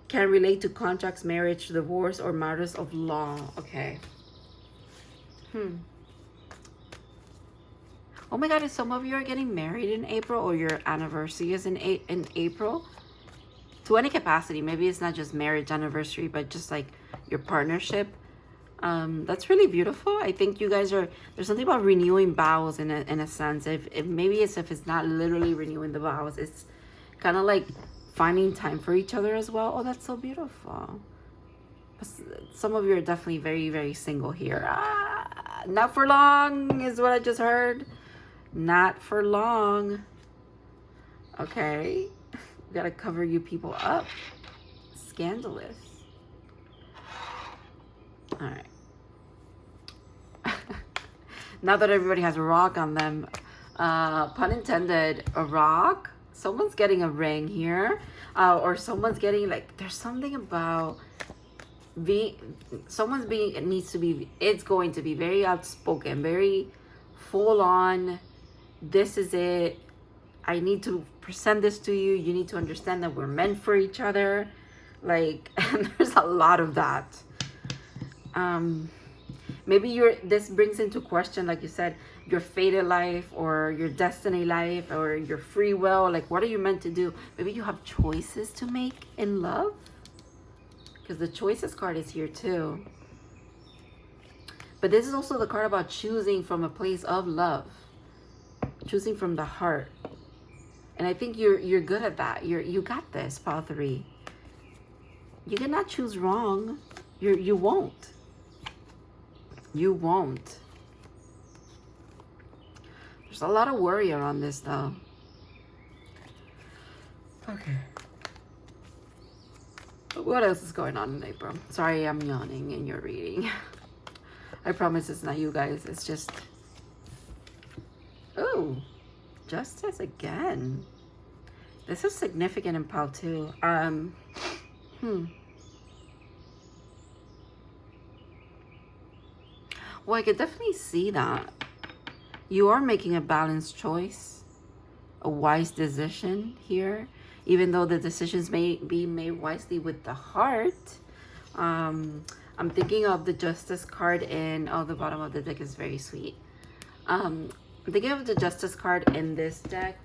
Can relate to contracts, marriage, divorce, or matters of law. Okay. Oh my God, if some of you are getting married in April, or your anniversary is in April, to any capacity, maybe it's not just marriage anniversary, but just like your partnership, that's really beautiful. I think you guys are, there's something about renewing vows in a sense. If maybe if it's not literally renewing the vows, it's kind of like finding time for each other as well. Oh, that's so beautiful. Some of you are definitely very, very single here. Not for long is what I just heard. Not for long. Okay. We gotta cover you people up. Scandalous. All right. Now that everybody has a rock on them, pun intended, a rock. Someone's getting a ring here, or someone's getting, like, there's something about it's going to be very outspoken, very full on. This is it. I need to present this to you. You need to understand that we're meant for each other. Like, and there's a lot of that. Maybe this brings into question, like you said, your fated life, or your destiny life, or your free will. Like, what are you meant to do? Maybe you have choices to make in love, because the choices card is here too. But this is also the card about choosing from a place of love, choosing from the heart. And I think you're good at that. You got this, Pile 3. You cannot choose wrong. You won't. You won't. There's a lot of worry around this, though. Okay. What else is going on in April? Sorry, I'm yawning in your reading. I promise it's not you guys. It's just... Oh, Justice again. This is significant in Pile 2. Well, I could definitely see that. You are making a balanced choice, a wise decision here, even though the decisions may be made wisely with the heart. I'm thinking of the Justice card in, oh, the bottom of the deck is very sweet. I'm thinking of the Justice card in this deck,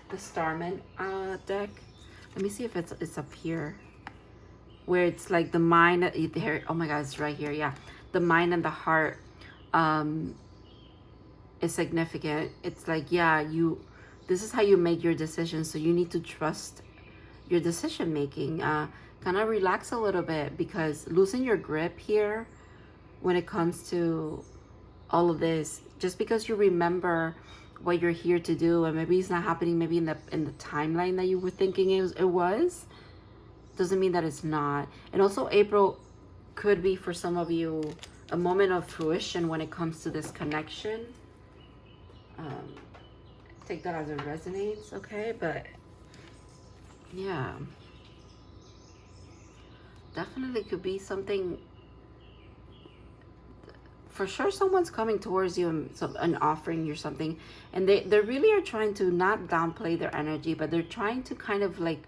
the Starman deck. Let me see if it's up here, where it's like the mind. Oh my God, it's right here. Yeah, the mind and the heart is significant. It's like, yeah, this is how you make your decisions. So you need to trust your decision making. Kind of relax a little bit, because losing your grip here when it comes to all of this, just because you remember what you're here to do, and maybe it's not happening maybe in the timeline that you were thinking it was, doesn't mean that it's not. And also April could be for some of you a moment of fruition when it comes to this connection. Take that as it resonates, okay? But yeah, definitely could be something. For sure, someone's coming towards you and offering you something, and they really are trying to not downplay their energy, but they're trying to kind of like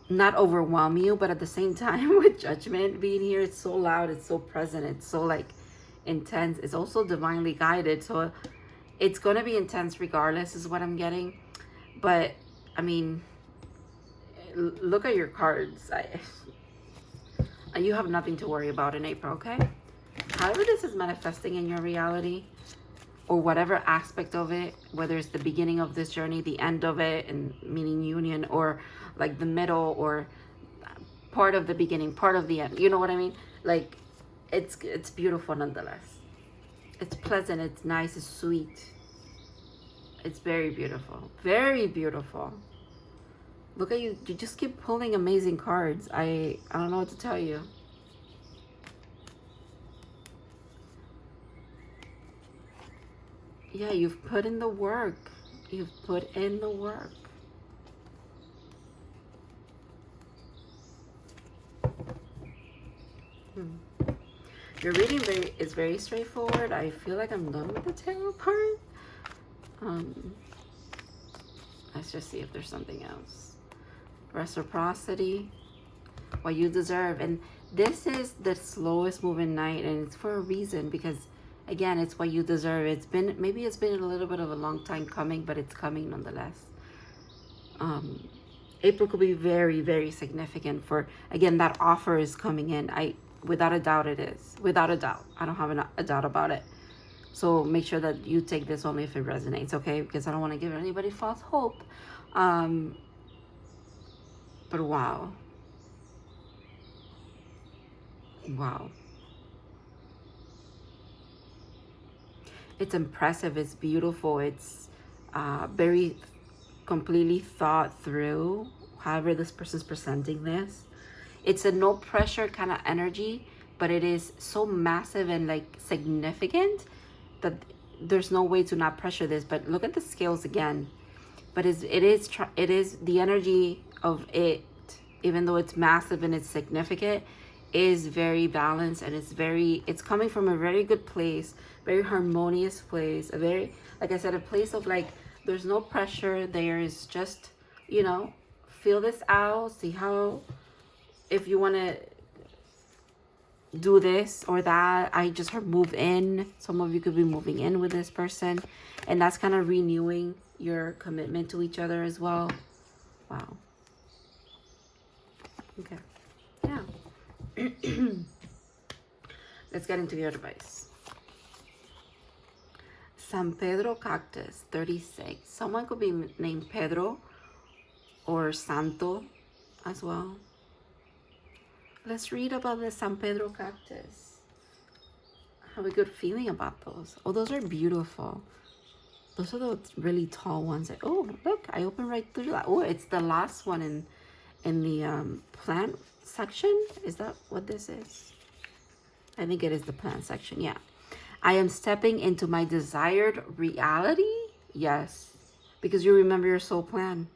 not overwhelm you, but at the same time, with Judgment being here, it's so loud, it's so present, it's so like intense. It's also divinely guided, so it's going to be intense regardless, is what I'm getting. But I mean, look at your cards. You have nothing to worry about in April, okay? However this is manifesting in your reality, or whatever aspect of it, whether it's the beginning of this journey, the end of it, and meaning union, or like the middle, or part of the beginning, part of the end, you know what I mean? Like, it's beautiful nonetheless. It's pleasant, it's nice, it's sweet. It's very beautiful. Very beautiful. Look at you. You just keep pulling amazing cards. I don't know what to tell you. Yeah, you've put in the work. You've put in the work. Your reading is very straightforward. I feel like I'm done with the tarot part. Let's just see if there's something else. Reciprocity, what you deserve. And this is the slowest moving night, and it's for a reason, because Again, it's what you deserve. Maybe it's been a little bit of a long time coming, but it's coming nonetheless. April could be very, very significant for, again, that offer is coming in. Without a doubt it is. Without a doubt. I don't have a doubt about it. So make sure that you take this only if it resonates, okay? Because I don't want to give anybody false hope. But wow. Wow. It's impressive. It's beautiful. It's very completely thought through, however this person's presenting this. It's a no pressure kind of energy, but it is so massive and like significant that there's no way to not pressure this. But look at the scales again. But it is the energy of it, even though it's massive and it's significant, is very balanced, and it's coming from a very good place, very harmonious place, a very, like I said, a place of like, there's no pressure. There is just, you know, feel this out, see how, if you want to do this or that. I just heard move in. Some of you could be moving in with this person, and that's kind of renewing your commitment to each other as well. Wow. Okay. Yeah. Let's get into your advice. San Pedro cactus, 36. Someone could be named Pedro or Santo as well. Let's read about the San Pedro cactus. I have a good feeling about those. Oh, those are beautiful. Those are the really tall ones. Oh, look, I opened right through that. Oh, it's the last one in the plant section. Is that what this is? I think it is the plant section. Yeah. I am stepping into my desired reality. Yes, because you remember your soul plan.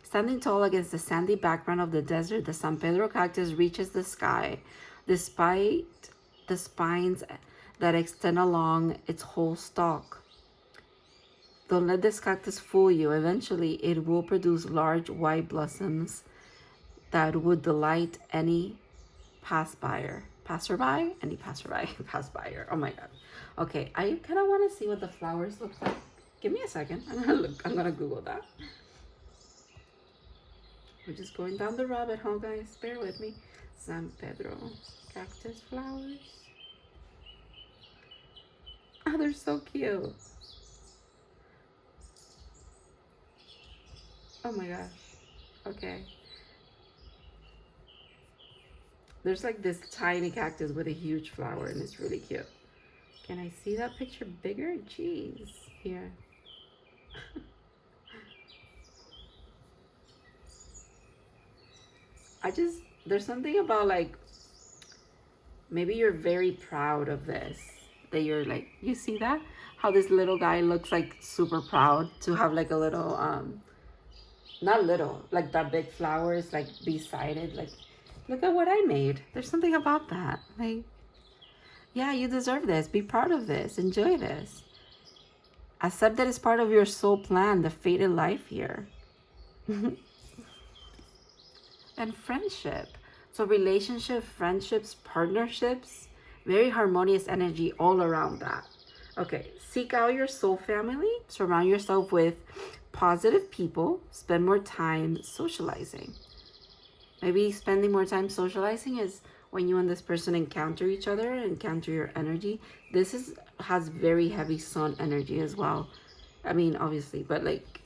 Standing tall against the sandy background of the desert, the San Pedro cactus reaches the sky, despite the spines that extend along its whole stalk. Don't let this cactus fool you. Eventually, it will produce large white blossoms that would delight any passerby. Oh my God. Okay, I kind of want to see what the flowers look like. Give me a second. I'm gonna Google that. We're just going down the rabbit hole, guys. Bear with me. San Pedro cactus flowers. Oh, they're so cute. Oh my gosh. Okay. There's like this tiny cactus with a huge flower, and it's really cute. Can I see that picture bigger? Jeez. Here. There's something about like, maybe you're very proud of this. That you're like, you see that? How this little guy looks like super proud to have like a little, not little, like that big flowers like beside it. Like, look at what I made. There's something about that. Like, yeah, you deserve this. Be proud of this. Enjoy this. Accept that it's part of your soul plan, the fated life here. And friendship. So relationship, friendships, partnerships, very harmonious energy all around that. Okay, seek out your soul family. Surround yourself with positive people. Spend more time socializing. Maybe spending more time socializing is when you and this person encounter each other, encounter your energy. This has very heavy sun energy as well. I mean, obviously, but like,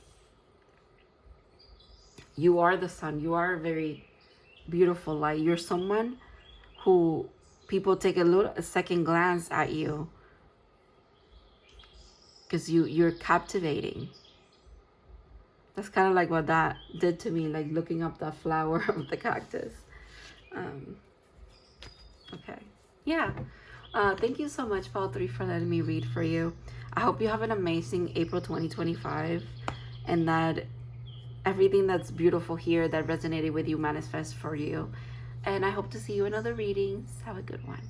you are the sun. You are a very beautiful light. You're someone who people take a second glance at you because you're captivating. That's kind of like what that did to me, like looking up that flower of the cactus. Okay. Yeah. Thank you so much, Paul 3, for letting me read for you. I hope you have an amazing April 2025, and that everything that's beautiful here that resonated with you manifests for you. And I hope to see you in other readings. Have a good one.